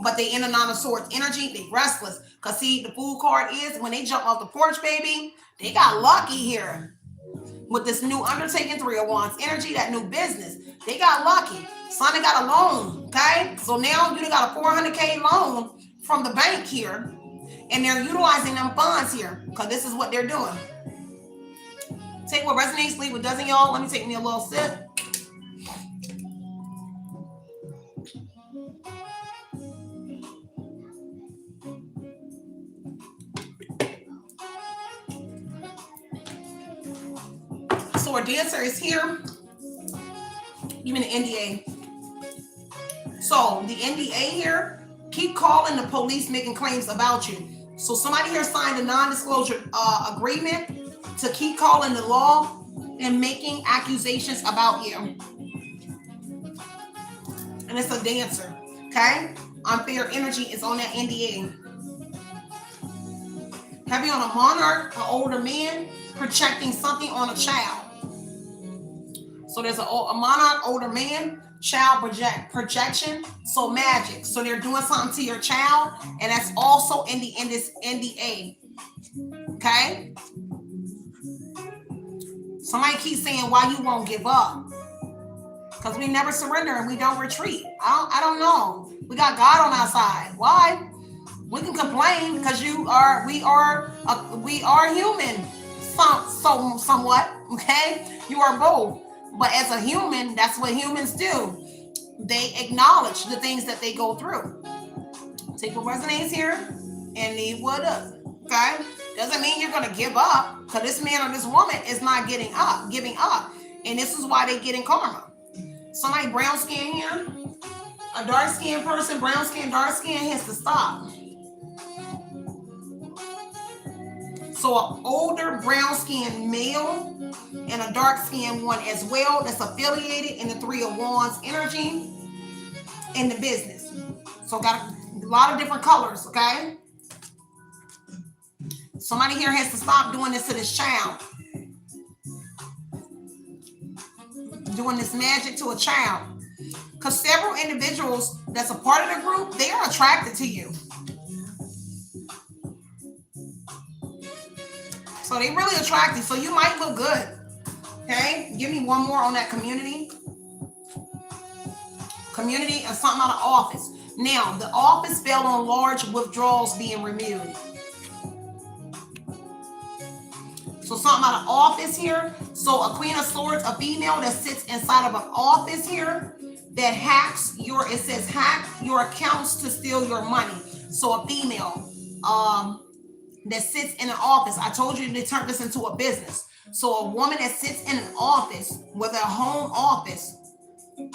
But they in a Nine of Swords energy. They restless. Because see, the Fool card is when they jump off the porch, baby, they got lucky here. With this new undertaking, Three of Wands energy, that new business, they got lucky. Sonny got a loan, okay? So now you got a $400K loan from the bank here, and they're utilizing them funds here because this is what they're doing. Take what resonates, leave what doesn't, y'all. Let me take me a little sip. So our dancer is here. Even the NDA. So the NDA here, keep calling the police making claims about you. So somebody here signed a non-disclosure agreement to keep calling the law and making accusations about you. And it's a dancer, okay? Unfair energy is on that NDA. Heavy on a monarch, an older man, projecting something on a child. So there's a monarch, older man, child projection, so magic. So they're doing something to your child, and that's also in this NDA. Okay? Somebody keeps saying why you won't give up. Because we never surrender and we don't retreat. I don't know. We got God on our side. Why? We can complain because we are human, somewhat. Okay, you are both. But as a human, that's what humans do. They acknowledge the things that they go through. Take what resonates here and leave what doesn't. Okay, doesn't mean you're gonna give up, because this man or this woman is not giving up, and this is why they get in karma. Somebody brown skin here, a dark skinned person, brown skin, dark skin, has to stop. So an older brown skinned male and a dark skinned one as well, that's affiliated in the Three of Wands energy in the business. So got a lot of different colors, okay? Somebody here has to stop doing this to this child. Doing this magic to a child. Because several individuals that's a part of the group, they are attracted to you. So they really attracted. So you might look good. Okay? Give me one more on that community. Community and something out of office. Now, the office fell on large withdrawals being removed. So something out of office here. So a Queen of Swords, a female that sits inside of an office here that hacks your, it says hack your accounts to steal your money. So a female that sits in an office. I told you to turn this into a business. So a woman that sits in an office, whether a home office,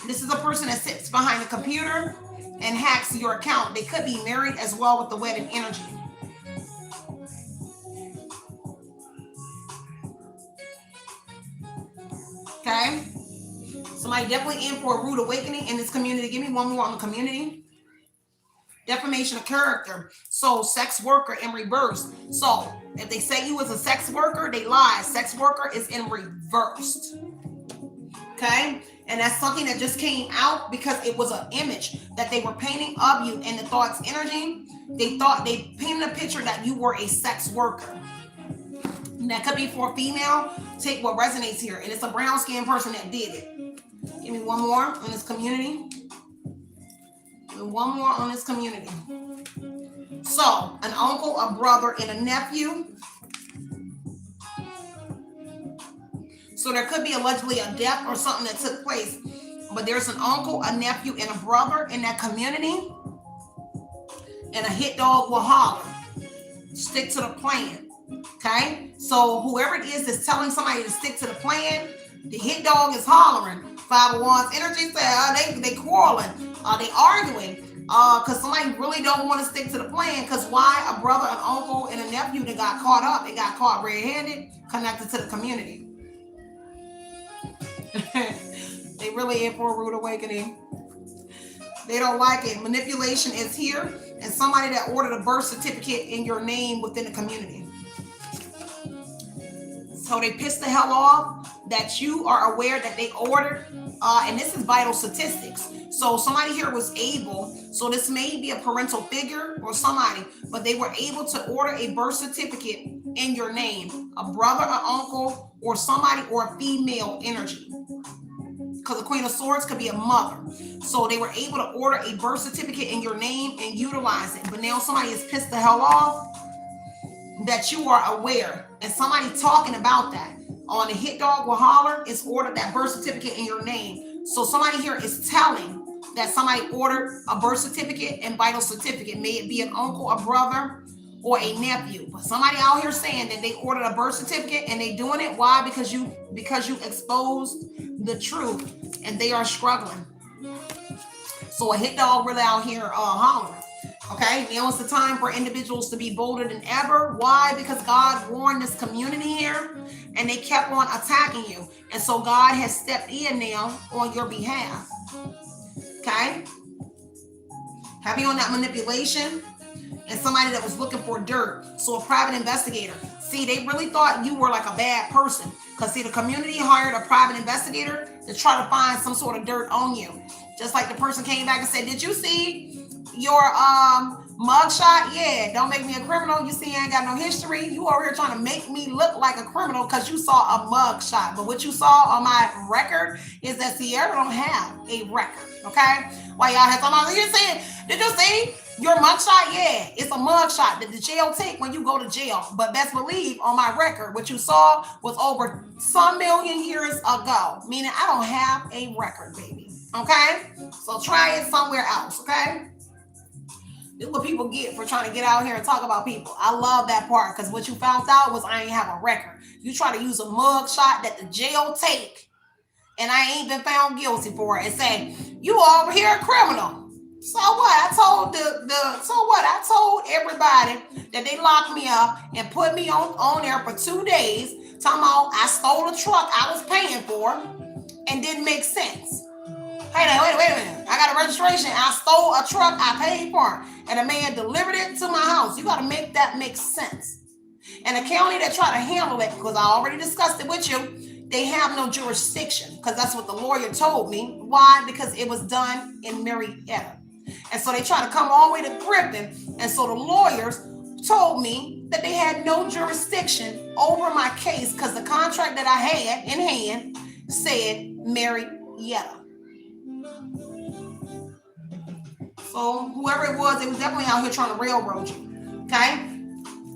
this is a person that sits behind a computer and hacks your account. They could be married as well with the wedding energy. Okay, somebody definitely in for a rude awakening in this community. Give me one more on the community. Defamation of character. So sex worker in reverse. So if they say you was a sex worker, they lie. Sex worker is in reversed. Okay, and that's something that just came out because it was an image that they were painting of you in the thoughts energy. They thought they painted a picture that you were a sex worker. And that could be for a female. Take what resonates here. And it's a brown skinned person that did it. Give me one more on this community. And one more on this community. So, an uncle, a brother, and a nephew. So there could be allegedly a death or something that took place. But there's an uncle, a nephew, and a brother in that community. And a hit dog will holler. Stick to the plan. Okay, so whoever it is that's telling somebody to stick to the plan, the hit dog is hollering. Five of Wands energy said they quarreling, they arguing, because somebody really don't want to stick to the plan. Because why? A brother, an uncle, and a nephew that got caught up, they got caught red-handed, connected to the community. They really in for a rude awakening. They don't like it. Manipulation is here, and somebody that ordered a birth certificate in your name within the community. So they pissed the hell off that you are aware that they ordered, and this is vital statistics. So somebody here was able, so this may be a parental figure or somebody, but they were able to order a birth certificate in your name, a brother, an uncle, or somebody, or a female energy. Because the Queen of Swords could be a mother. So they were able to order a birth certificate in your name and utilize it. But now somebody is pissed the hell off that you are aware, and somebody talking about that on the hit dog will holler is ordered that birth certificate in your name. So somebody here is telling that somebody ordered a birth certificate and vital certificate. May it be an uncle, a brother, or a nephew. But somebody out here saying that they ordered a birth certificate and they doing it. Why? Because you exposed the truth and they are struggling. So a hit dog really out here hollering. Okay, now is the time for individuals to be bolder than ever. Why? Because God warned this community here and they kept on attacking you. And so God has stepped in now on your behalf. Okay? Heavy on that manipulation and somebody that was looking for dirt. So a private investigator. See, they really thought you were like a bad person. Because see, the community hired a private investigator to try to find some sort of dirt on you. Just like the person came back and said, did you see your mugshot? Yeah, don't make me a criminal. You see, I ain't got no history. You over here trying to make me look like a criminal because you saw a mugshot. But what you saw on my record is that Sierra don't have a record. Okay? While y'all have talking about, you see, did you see Your mugshot, yeah, it's a mugshot that the jail take when you go to jail. But best believe on my record, what you saw was over some million years ago, meaning I don't have a record, baby. Okay? So try it somewhere else, okay? This is what people get for trying to get out here and talk about people. I love that part because what you found out was I ain't have a record. You try to use a mugshot that the jail take, and I ain't been found guilty for it, and say, you over here a criminal. So what? I told I told everybody that they locked me up and put me on there for 2 days, talking about I stole a truck I was paying for and didn't make sense. Hey, wait a minute. I got a registration. I stole a truck I paid for, and a man delivered it to my house. You got to make that make sense. And the county that try to handle it, because I already discussed it with you, they have no jurisdiction, because that's what the lawyer told me. Why? Because it was done in Marietta. And so they try to come all the way to Griffin. And so the lawyers told me that they had no jurisdiction over my case because the contract that I had in hand said Marietta. So whoever it was definitely out here trying to railroad you. Okay?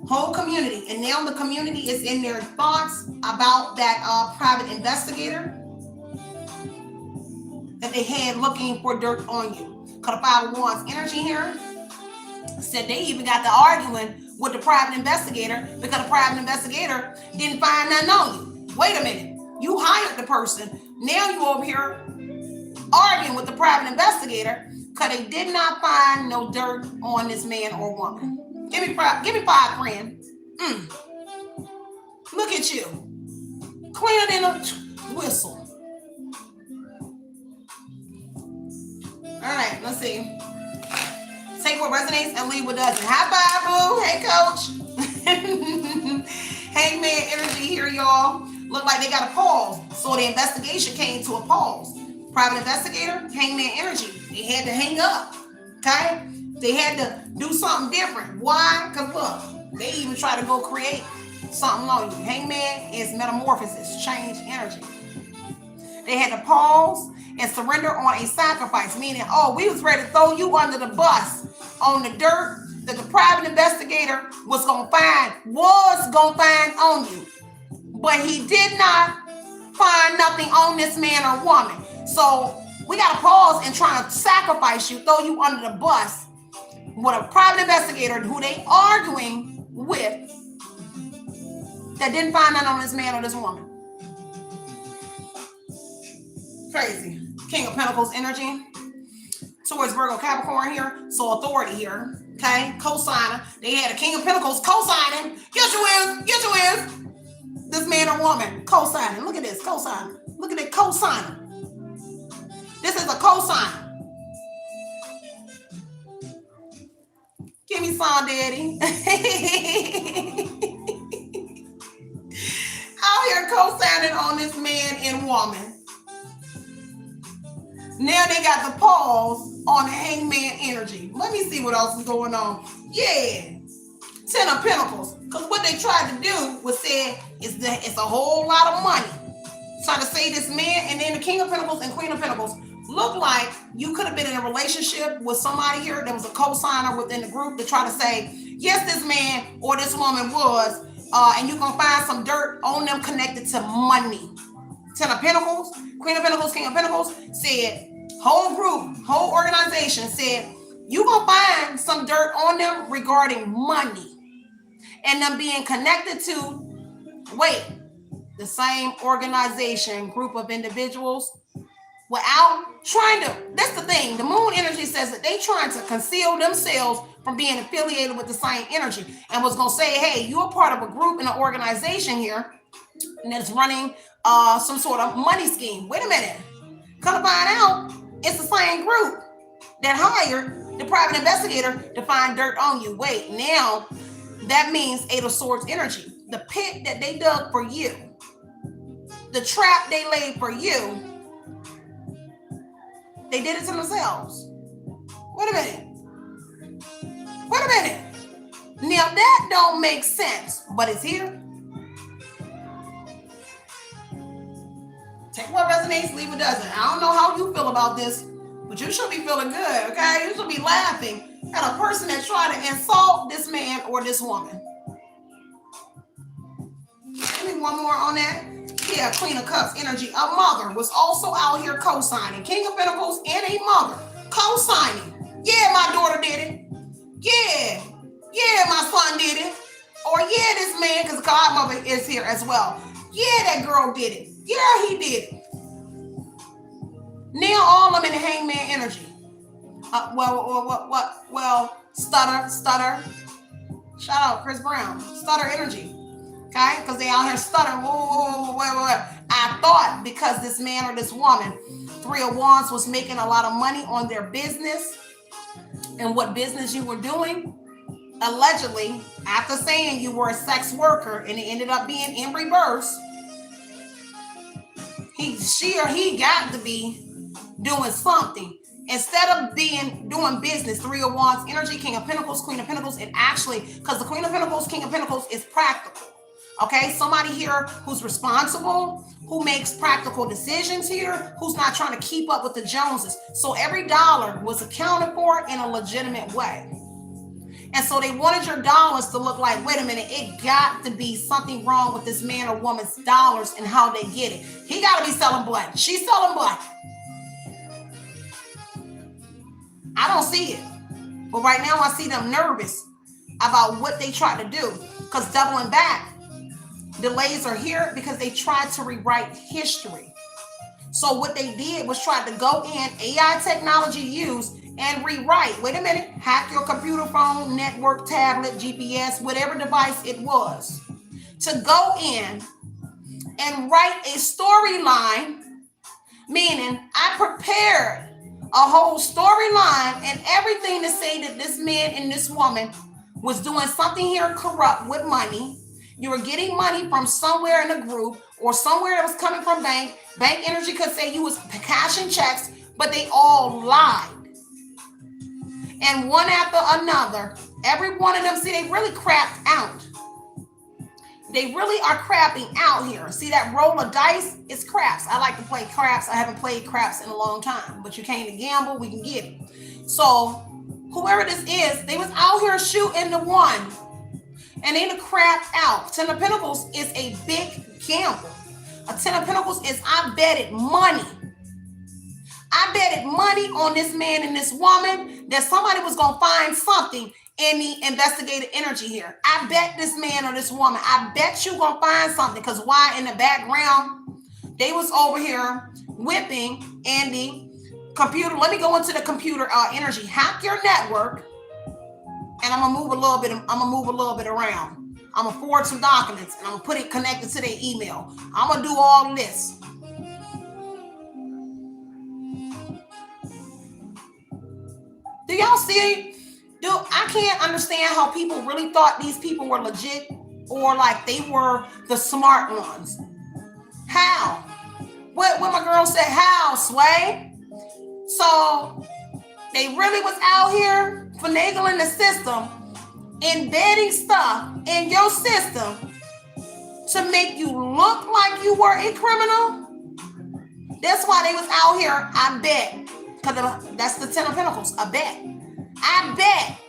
Whole community. And now the community is in their thoughts about that private investigator that they had looking for dirt on you. Because the 5 of Wands energy here said they even got to arguing with the private investigator because the private investigator didn't find nothing on you. Wait a minute. You hired the person. Now you over here arguing with the private investigator because they did not find no dirt on this man or woman. Give me 5 grand. Look at you. Cleaner than a whistle. All right, let's see. Take what resonates and leave what doesn't. High five, boo. Hey, coach. Hangman energy here, y'all. Look like they got a pause. So the investigation came to a pause. Private investigator, hangman energy. They had to hang up. Okay? They had to do something different. Why? Because look, they even try to go create something on you. Hangman is metamorphosis, change energy. They had to pause and surrender on a sacrifice, meaning, we was ready to throw you under the bus on the dirt that the private investigator was gonna find on you. But he did not find nothing on this man or woman. So we gotta pause and try to sacrifice you, throw you under the bus with a private investigator who they arguing with that didn't find nothing on this man or this woman. Crazy. King of Pentacles energy towards Virgo Capricorn here. So authority here. Okay. Co-signer. They had a King of Pentacles co-signing. Yes, you is. This man or woman co-signing. Look at this. Co-signer. Look at that co-signer. This is a co-signer. Give me some, daddy. Out here co-signing on this man and woman. Now they got the pause on the hangman energy. Let me see what else is going on. Yeah. 10 of Pentacles. Because what they tried to do was say it's a whole lot of money. Trying to say this man, and then the King of Pentacles and Queen of Pentacles look like you could have been in a relationship with somebody here that was a co-signer within the group to try to say, yes, this man or this woman was, and you're going to find some dirt on them connected to money. 10 of Pentacles, Queen of Pentacles, King of Pentacles said, whole group, whole organization said, you're going to find some dirt on them regarding money and them being connected to, the same organization, group of individuals without trying to, that's the thing. The moon energy says that they trying to conceal themselves from being affiliated with the same energy and was going to say, hey, you're a part of a group and an organization here and that's running some sort of money scheme. Wait a minute. Come to find out, it's the same group that hired the private investigator to find dirt on you. Wait, now that means 8 of Swords energy. The pit that they dug for you, the trap they laid for you, they did it to themselves. Wait a minute. Now that don't make sense, but it's here. Take what resonates, leave what doesn't. I don't know how you feel about this, But you should be feeling good, okay? You should be laughing at a person that tried to insult this man or this woman. Give me one more on that. Yeah, Queen of Cups energy. A mother was also out here co-signing. King of Pentacles and a mother co-signing. Yeah, my daughter did it. Yeah. Yeah, my son did it. Or yeah, this man, because godmother is here as well. Yeah, that girl did it. Yeah, he did it. Now all of them in the Hangman energy. Well, stutter. Shout out Chris Brown. Stutter energy. Okay, because they out here stuttering. Whoa. I thought because this man or this woman, Three of Wands, was making a lot of money on their business and what business you were doing, allegedly, after saying you were a sex worker and it ended up being in reverse, she or he got to be doing something. Instead of doing business, Three of Wands energy, King of Pentacles, Queen of Pentacles, and actually, because the Queen of Pentacles, King of Pentacles is practical. Okay, somebody here who's responsible, who makes practical decisions here, who's not trying to keep up with the Joneses. So every dollar was accounted for in a legitimate way. And so they wanted your dollars to look like, wait a minute, it got to be something wrong with this man or woman's dollars and how they get it. He got to be selling blood. She's selling blood. I don't see it. But right now I see them nervous about what they try to do. Because doubling back, delays are here because they tried to rewrite history. So what they did was try to go in, AI technology used, and rewrite. Wait a minute, hack your computer, phone, network, tablet, GPS, whatever device it was, to go in and write a storyline, meaning I prepared a whole storyline and everything to say that this man and this woman was doing something here corrupt with money. You were getting money from somewhere in the group or somewhere that was coming from bank. Bank energy could say you was cashing checks, but they all lied. And one after another, every one of them, see, they really crapped out. They really are crapping out here. See that roll of dice? It's craps. I like to play craps. I haven't played craps in a long time, but you came to gamble, we can get it. So whoever this is, they was out here shooting the one. And they crapped out. Ten of Pentacles is a big gamble. A Ten of Pentacles is I betted money. I betted money on this man and this woman that somebody was going to find something in the investigator energy here. I bet this man or this woman, I bet you going to find something. Because why? In the background, they was over here whipping in the computer. Let me go into the computer energy. Hack your network. And I'm gonna move a little bit around. I'm gonna forward some documents and I'm gonna put it connected to their email. I'm gonna do all this. Do y'all see? I can't understand how people really thought these people were legit or like they were the smart ones. How? What my girl said, how, Sway? So they really was out here finagling the system, embedding stuff in your system to make you look like you were a criminal. That's why they was out here, I bet, because that's the Ten of Pentacles, I bet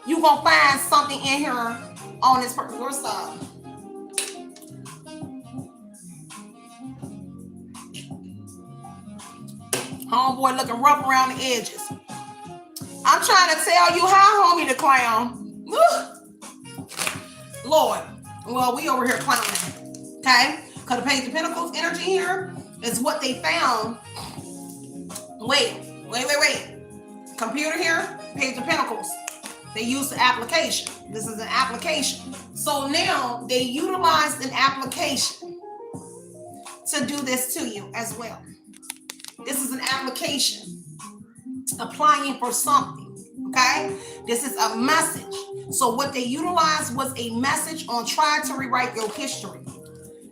you gonna find something in here on this particular side. Homeboy looking rough around the edges. I'm trying to tell you how, homie, the clown. Lord. Well, we over here clowning. Okay? Because the Page of Pentacles energy here is what they found. Wait. Computer here, Page of Pentacles. They used the application. This is an application. So now they utilized an application to do this to you as well. This is an application. Applying for something, okay? This is a message. So what they utilized was a message on trying to rewrite your history.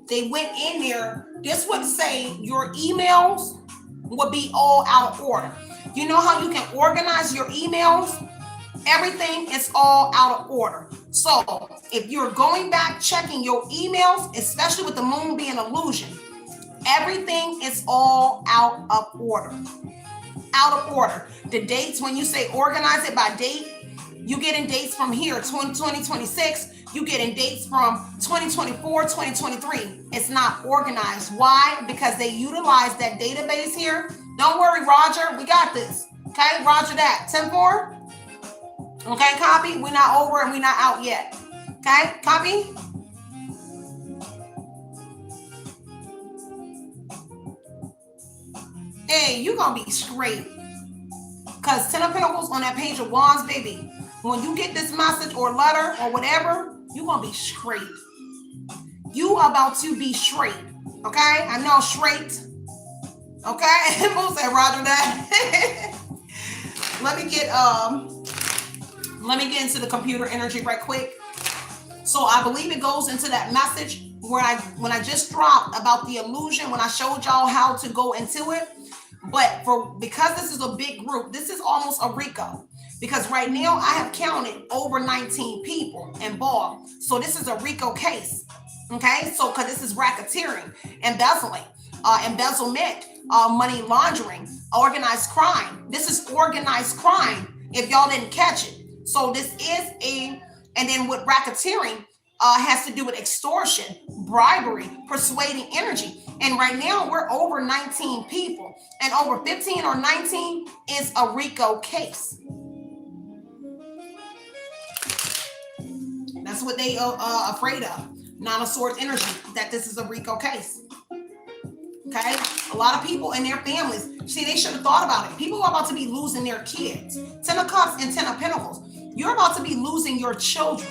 They went in there. This would say your emails would be all out of order. You know how you can organize your emails? Everything is all out of order. So if you're going back checking your emails, especially with the moon being an illusion, everything is all out of order. out of order. The dates, when you say organize it by date, you getting dates from here, 2026. You getting dates from 2024, 2023. It's not organized. Why? Because they utilize that database here. Don't worry, Roger. We got this. Okay, Roger that. 10-4. Okay, copy. We're not over and we're not out yet. Okay, copy. Hey, you're going to be straight. Because 10 of Pentacles on that Page of Wands, baby. When you get this message or letter or whatever, you're going to be straight. You are about to be straight. Okay? I know straight. Okay? Who said Roger that? Let me get into the computer energy right quick. So I believe it goes into that message when I just dropped about the illusion, when I showed y'all how to go into it. But because this is a big group, this is almost a RICO. Because right now I have counted over 19 people involved. So this is a RICO case. Okay, so because this is racketeering, embezzling, embezzlement, money laundering, organized crime. This is organized crime if y'all didn't catch it. So this is and then with racketeering has to do with extortion, bribery, persuading energy. And right now we're over 19 people, and over 15 or 19 is a RICO case. That's what they are afraid of. Nine of Swords energy, that this is a RICO case. Okay? A lot of people and their families, see, they should have thought about it. People are about to be losing their kids. 10 of Cups and 10 of Pentacles. You're about to be losing your children.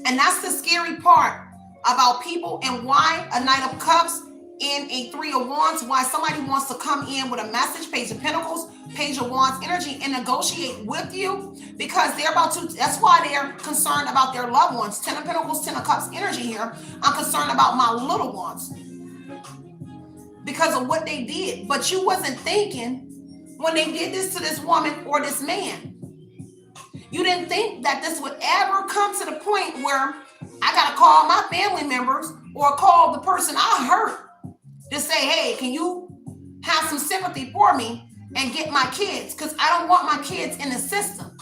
And that's the scary part about people, and why a Knight of Cups and a Three of Wands, why somebody wants to come in with a message, Page of Pentacles, Page of Wands energy, and negotiate with you, because they're about to, that's why they're concerned about their loved ones. 10 of Pentacles, 10 of Cups energy here. I'm concerned about my little ones because of what they did. But you wasn't thinking when they did this to this woman or this man. You didn't think that this would ever come to the point where I got to call my family members or call the person I hurt to say, hey, can you have some sympathy for me and get my kids? Because I don't want my kids in the system.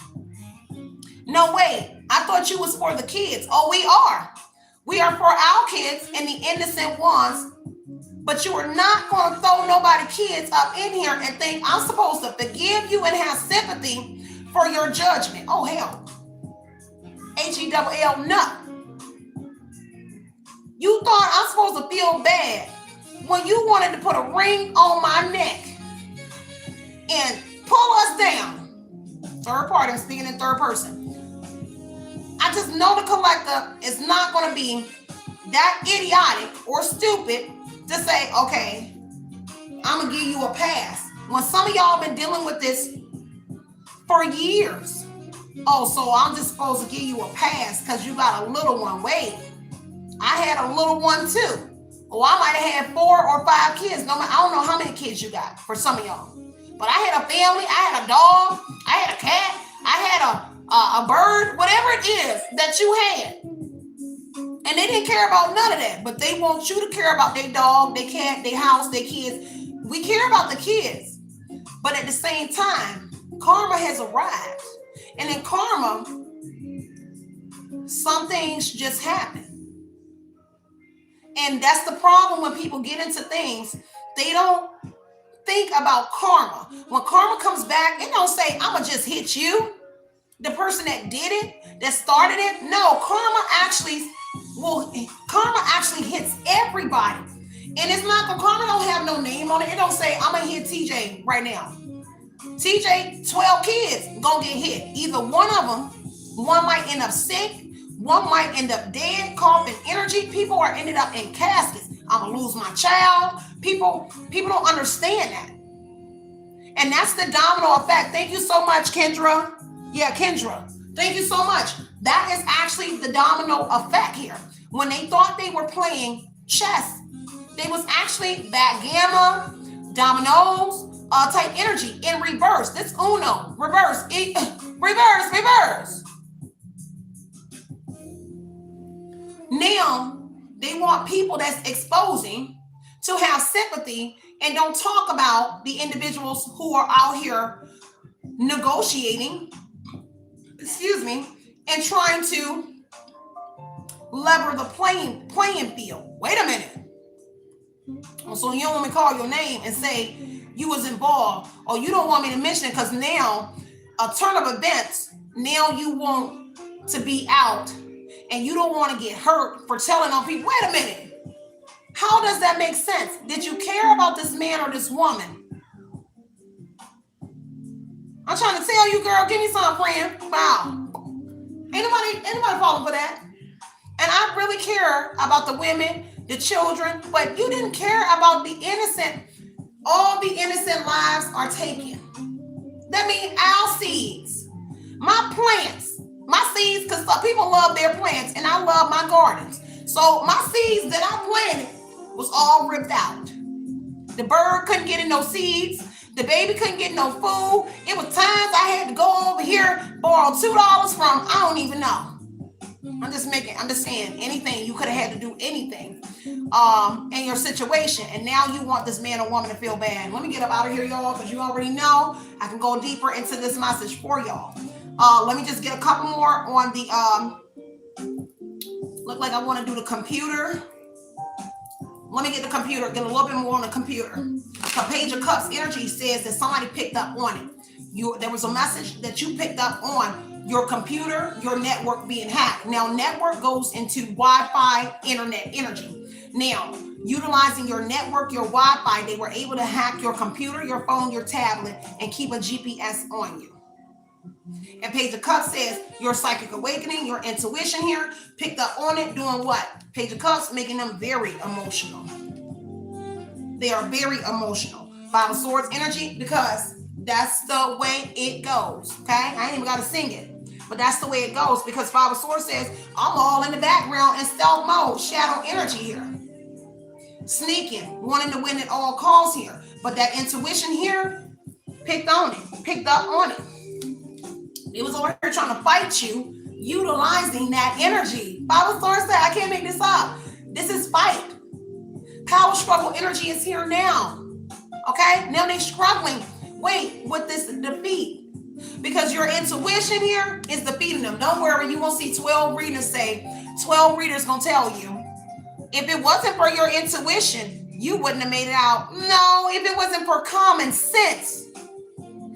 No way. I thought you was for the kids. Oh, we are. We are for our kids and the innocent ones. But you are not going to throw nobody's kids up in here and think I'm supposed to forgive you and have sympathy for your judgment. Oh, hell. H-E-double-L, no. You thought I'm supposed to feel bad when you wanted to put a ring on my neck and pull us down. Third party, I'm speaking in third person. I just know the collector is not going to be that idiotic or stupid to say, okay, I'm going to give you a pass. When some of y'all been dealing with this for years. Oh, so I'm just supposed to give you a pass because you got a little one. Wait, I had a little one too. Oh, I might have had 4 or 5 kids. No, I don't know how many kids you got for some of y'all. But I had a family. I had a dog. I had a cat. I had a bird. Whatever it is that you had. And they didn't care about none of that. But they want you to care about their dog, their cat, their house, their kids. We care about the kids. But at the same time, karma has arrived. And in karma, some things just happen. And that's the problem when people get into things. They don't think about karma. When karma comes back, it don't say, I'm going to just hit you. The person that did it, that started it. No, karma actually hits everybody. And it's not, karma don't have no name on it. It don't say, I'm going to hit TJ right now. TJ, 12 kids gonna get hit. Either one of them, one might end up sick, one might end up dead, coughing energy. People are ended up in caskets. I'm gonna lose my child. People don't understand that. And that's the domino effect. Thank you so much, Kendra. Yeah, Kendra. Thank you so much. That is actually the domino effect here. When they thought they were playing chess, they was actually backgammon, dominoes, type energy in reverse. This Uno, reverse, reverse. Now, they want people that's exposing to have sympathy and don't talk about the individuals who are out here negotiating, and trying to lever the playing field. Wait a minute. So you don't want me to call your name and say you was involved, or you don't want me to mention it because now a turn of events, now you want to be out and you don't want to get hurt for telling on people. Wait a minute. How does that make sense? Did you care about this man or this woman? I'm trying to tell you, girl, give me some, friend. Wow. Ain't nobody falling for that. And I really care about the women, the children, but you didn't care about the innocent. All the innocent lives are taken. That means our seeds, my plants, my seeds, because people love their plants and I love my gardens. So my seeds that I planted was all ripped out. The bird couldn't get in no seeds. The baby couldn't get no food. It was times I had to go over here, borrow $2 from, I don't even know. I'm just saying anything. You could have had to do anything in your situation. And now you want this man or woman to feel bad. Let me get up out of here, y'all, because you already know I can go deeper into this message for y'all. Let me just get a couple more on the, look like I want to do the computer. Let me get the computer, get a little bit more on the computer. The Page of Cups energy says that somebody picked up on it. There was a message that you picked up on your computer, your network being hacked. Now, network goes into Wi-Fi, internet energy. Now, utilizing your network, your Wi-Fi, they were able to hack your computer, your phone, your tablet, and keep a GPS on you. And Page of Cups says your psychic awakening, your intuition here, picked up on it, doing what? Page of Cups, making them very emotional. They are very emotional. Five of Swords energy, because that's the way it goes, okay? I ain't even got to sing it, but that's the way it goes, because Five of Swords says, I'm all in the background in stealth mode, shadow energy here. Sneaking, wanting to win at all costs here. But that intuition here, picked up on it. It was over here trying to fight you, utilizing that energy. Five of Swords said, I can't make this up. This is fight. Power struggle energy is here now. Okay? Now they're struggling. Wait, with this defeat. Because your intuition here is defeating them. Don't worry, you won't see 12 readers say, 12 readers gonna tell you. If it wasn't for your intuition, you wouldn't have made it out. No, if it wasn't for common sense.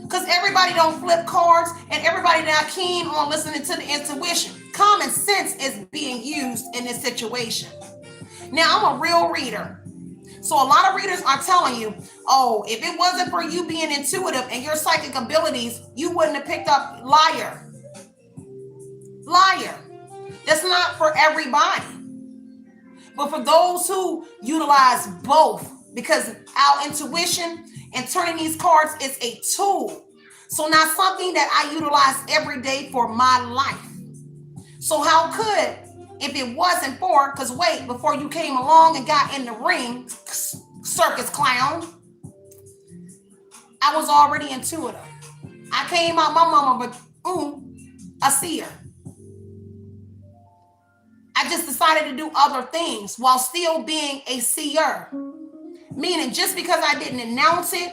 Because everybody don't flip cards and everybody not keen on listening to the intuition. Common sense is being used in this situation. Now, I'm a real reader. So a lot of readers are telling you, oh, if it wasn't for you being intuitive and your psychic abilities, you wouldn't have picked up liar. Liar. That's not for everybody. But for those who utilize both, because our intuition and turning these cards is a tool. So not something that I utilize every day for my life. So how could, if it wasn't for, because wait, before you came along and got in the ring, circus clown, I was already intuitive. I came out my mama, but a seer. I just decided to do other things while still being a seer. Meaning just because I didn't announce it,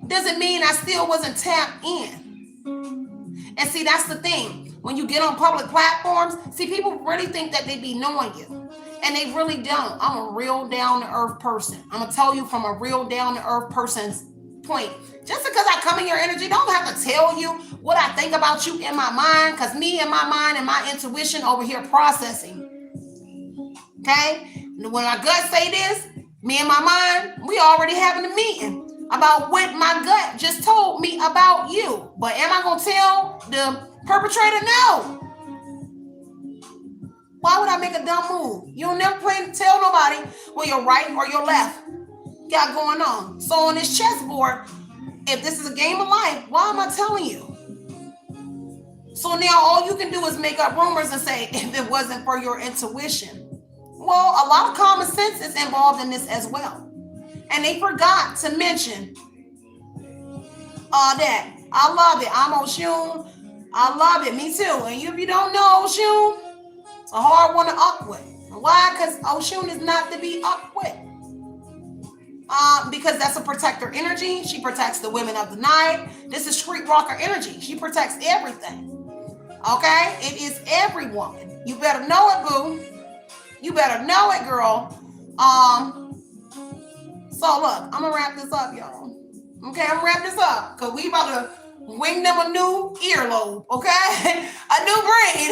doesn't mean I still wasn't tapped in. And see, that's the thing. When you get on public platforms, see, people really think that they be knowing you. And they really don't. I'm a real down-to-earth person. I'm going to tell you from a real down-to-earth person's point. Just because I come in your energy, don't have to tell you what I think about you in my mind, because me and my mind and my intuition over here processing. Okay? When my gut say this, me and my mind, we already having a meeting about what my gut just told me about you. But am I going to tell the perpetrator? No. Why would I make a dumb move? You'll never tell nobody what your right or your left got going on. So on this chessboard, if this is a game of life, why am I telling you? So now all you can do is make up rumors and say, if it wasn't for your intuition. Well, a lot of common sense is involved in this as well. And they forgot to mention that. I love it. I'm Oshun. I love it. Me too. And if you don't know Oshun, it's a hard one to up with. Why? Because Oshun is not to be up with. because that's a protector energy. She protects the women of the night. This is street rocker energy. She protects everything. Okay? It is every woman. You better know it, boo. You better know it, girl. So look, I'm gonna wrap this up, y'all. Okay, I'm gonna wrap this up because we about to wing them a new earlobe, okay? A new brain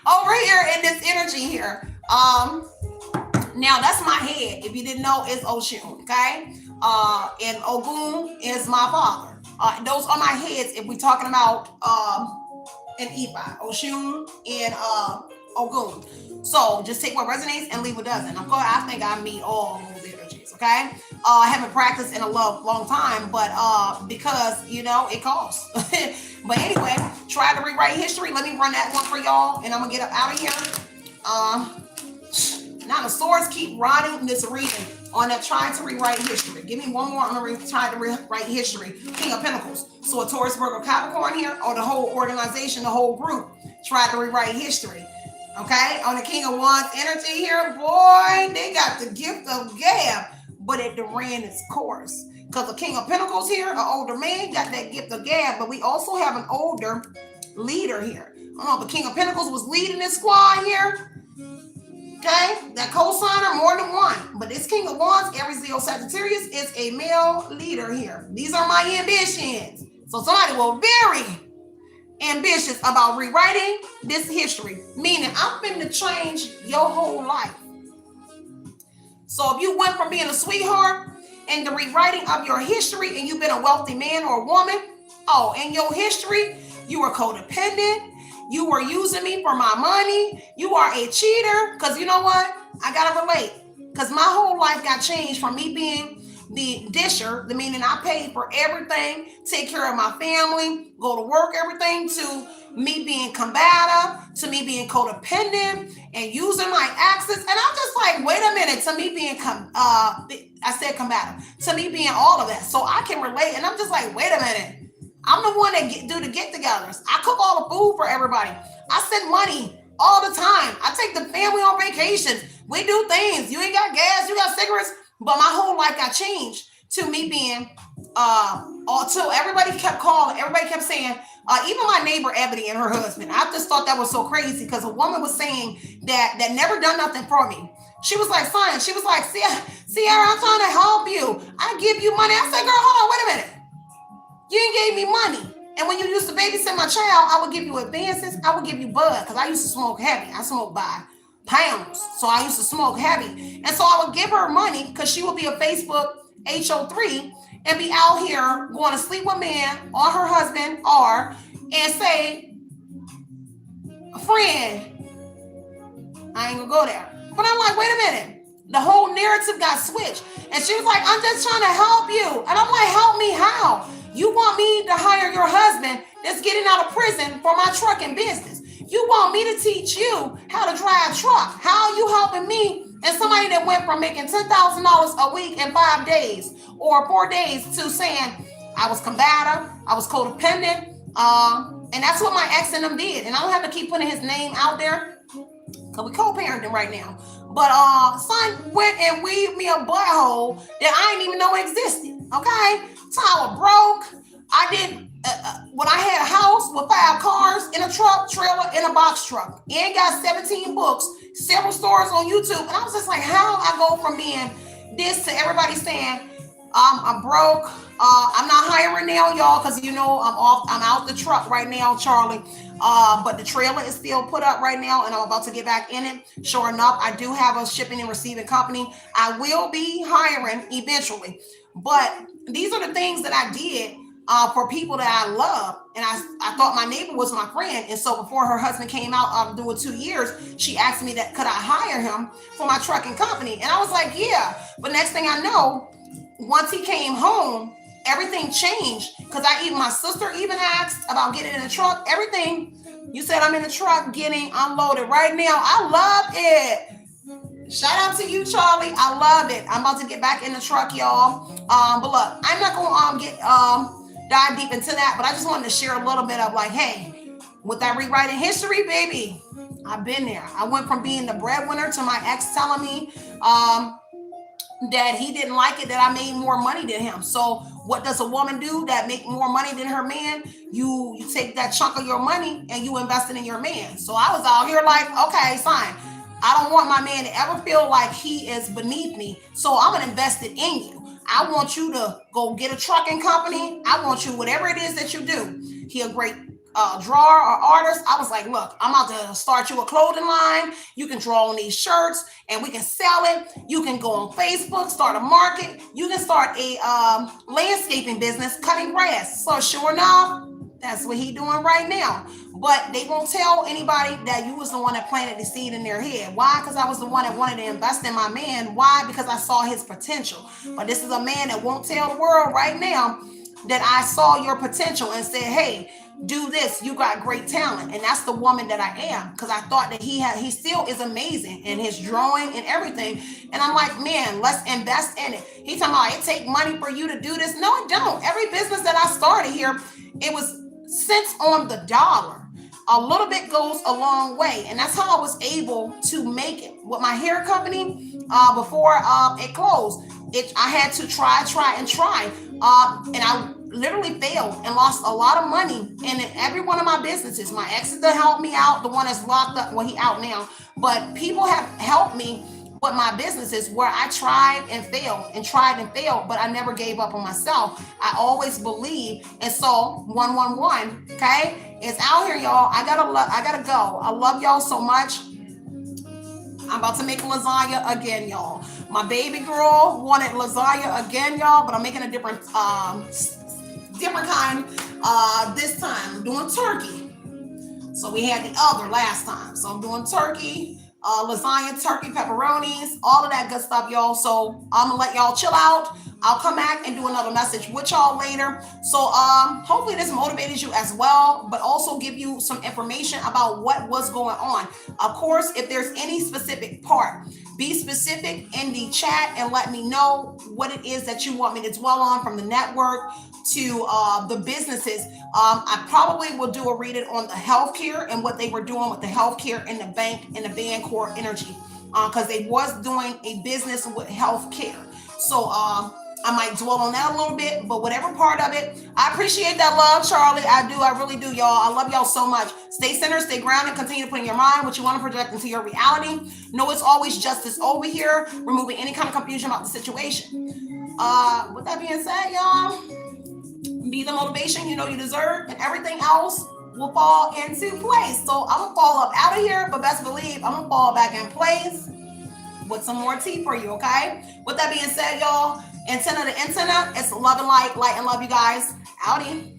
over here in this energy here. Now that's my head. If you didn't know, it's Oshun, okay? And Ogun is my father. Those are my heads if we're talking about an Ifa, Oshun and Ogun. So just take what resonates and leave what doesn't. I think I meet all those energies, okay? I haven't practiced in a long time, but because, you know, it costs. But anyway, try to rewrite history. Let me run that one for y'all, and I'm going to get up out of here. Now the swords keep riding this reading on that trying to rewrite history. Give me one more. I'm going to try to rewrite history. King of Pentacles. So a Taurus, Virgo, Capricorn here, or the whole organization, the whole group, try to rewrite history. Okay? On the King of Wands energy here, boy, they got the gift of gab, but it ran its course. Because the King of Pentacles here, an older man, got that gift of gab, but we also have an older leader here. I don't know, the King of Pentacles was leading this squad here. Okay, that co-signer, more than one. But this King of Wands, Aries, Leo, Sagittarius, is a male leader here. These are my ambitions. So somebody will very ambitious about rewriting this history. Meaning, I'm going to change your whole life. So if you went from being a sweetheart and the rewriting of your history and you've been a wealthy man or woman, in your history, you were codependent. You were using me for my money. You are a cheater. Because you know what? I got to relate. Because my whole life got changed from me being the disher, the meaning I paid for everything, take care of my family, go to work, everything, to me being combative, to me being codependent and using my access. And I'm just like, wait a minute, to me being, I said combative, to me being all of that. So I can relate. And I'm just like, wait a minute. I'm the one that do the get-togethers. I cook all the food for everybody. I send money all the time. I take the family on vacations. We do things. You ain't got gas. You got cigarettes. But my whole life got changed to me being, until everybody kept calling. Everybody kept saying, even my neighbor Ebony and her husband. I just thought that was so crazy because a woman was saying that never done nothing for me. She was like, fine. She was like, Sierra, I'm trying to help you. I give you money. I said, girl, hold on, wait a minute. You ain't gave me money. And when you used to babysit my child, I would give you advances. I would give you bud because I used to smoke heavy. I smoked by pounds. So I used to smoke heavy. And so I would give her money because she would be a Facebook HO3 and be out here going to sleep with men or her husband and say, friend, I ain't gonna go there. But I'm like, wait a minute. The whole narrative got switched. And she was like, I'm just trying to help you. And I'm like, help me how? You want me to hire your husband that's getting out of prison for my trucking business. You want me to teach you how to drive a truck. How are you helping me and somebody that went from making $10,000 a week in 5 days or 4 days to saying I was combative, I was codependent, and that's what my ex and them did. And I don't have to keep putting his name out there because we co-parenting right now. But son went and weaved me a butthole that I didn't even know existed. Okay? So I was broke. I did when I had a house with 5 cars in a truck, trailer, in a box truck. And got 17 books, several stores on YouTube. And I was just like, how I go from being this to everybody saying, I'm broke. I'm not hiring now, y'all, because you know I'm out the truck right now, Charlie. But the trailer is still put up right now, and I'm about to get back in it. Sure enough, I do have a shipping and receiving company. I will be hiring eventually. But these are the things that I did for people that I love. And I thought my neighbor was my friend. And so before her husband came out doing 2 years, she asked me that could I hire him for my trucking company? And I was like, yeah. But next thing I know, once he came home, everything changed. Because my sister even asked about getting in the truck. Everything. You said I'm in the truck getting unloaded right now. I love it. Shout out to you, Charlie. I love it. I'm about to get back in the truck, y'all. But look, I'm not going to dive deep into that, but I just wanted to share a little bit of like, hey, with that rewriting history, baby, I've been there. I went from being the breadwinner to my ex telling me, that he didn't like it that I made more money than him. So what does a woman do that make more money than her man? You take that chunk of your money and you invest it in your man. So I was out here like, okay, fine. I don't want my man to ever feel like he is beneath me. So I'm gonna invest it in you. I want you to go get a trucking company. I want you, whatever it is that you do. He a great drawer or artist. I was like, look, I'm about to start you a clothing line. You can draw on these shirts and we can sell it. You can go on Facebook, start a market. You can start a landscaping business, cutting grass. So sure enough, that's what he doing right now. But they won't tell anybody that you was the one that planted the seed in their head. Why? Because I was the one that wanted to invest in my man. Why? Because I saw his potential. But this is a man that won't tell the world right now that I saw your potential and said, hey, do this. You got great talent. And that's the woman that I am. Because I thought that he still is amazing in his drawing and everything. And I'm like, man, let's invest in it. He talking about it take money for you to do this. No, it don't. Every business that I started here, it was cents on the dollar. A little bit goes a long way. And that's how I was able to make it. With my hair company, before it closed, I had to try. And I literally failed and lost a lot of money in every one of my businesses. My ex to help me out, the one that's locked up, well, he out now. But people have helped me with my businesses where I tried and failed, but I never gave up on myself. I always believe. And so 111, okay, it's out here, y'all. I gotta go. I love y'all so much. I'm about to make lasagna again, y'all. My baby girl wanted lasagna again, y'all, but I'm making a different kind. This time I'm doing turkey. So we had the other last time. So I'm doing turkey, lasagna, turkey, pepperonis, all of that good stuff, y'all. So I'm gonna let y'all chill out. I'll come back and do another message with y'all later. So hopefully this motivated you as well, but also give you some information about what was going on. Of course, if there's any specific part, be specific in the chat and let me know what it is that you want me to dwell on, from the network to the businesses. I probably will do a reading on the healthcare and what they were doing with the healthcare in the bank and the Bancorp Energy, because they was doing a business with healthcare. So I might dwell on that a little bit, but whatever part of it, I appreciate that love, Charlie. I do. I really do, y'all. I love y'all so much. Stay centered, stay grounded, continue to put in your mind what you want to project into your reality. Know it's always justice over here, removing any kind of confusion about the situation. With that being said, y'all, be the motivation you know you deserve, and everything else will fall into place. So I'm gonna fall up out of here, but best believe I'm gonna fall back in place with some more tea for you, okay? With that being said, y'all, antenna to antenna, it's love and light and love, you guys. Howdy.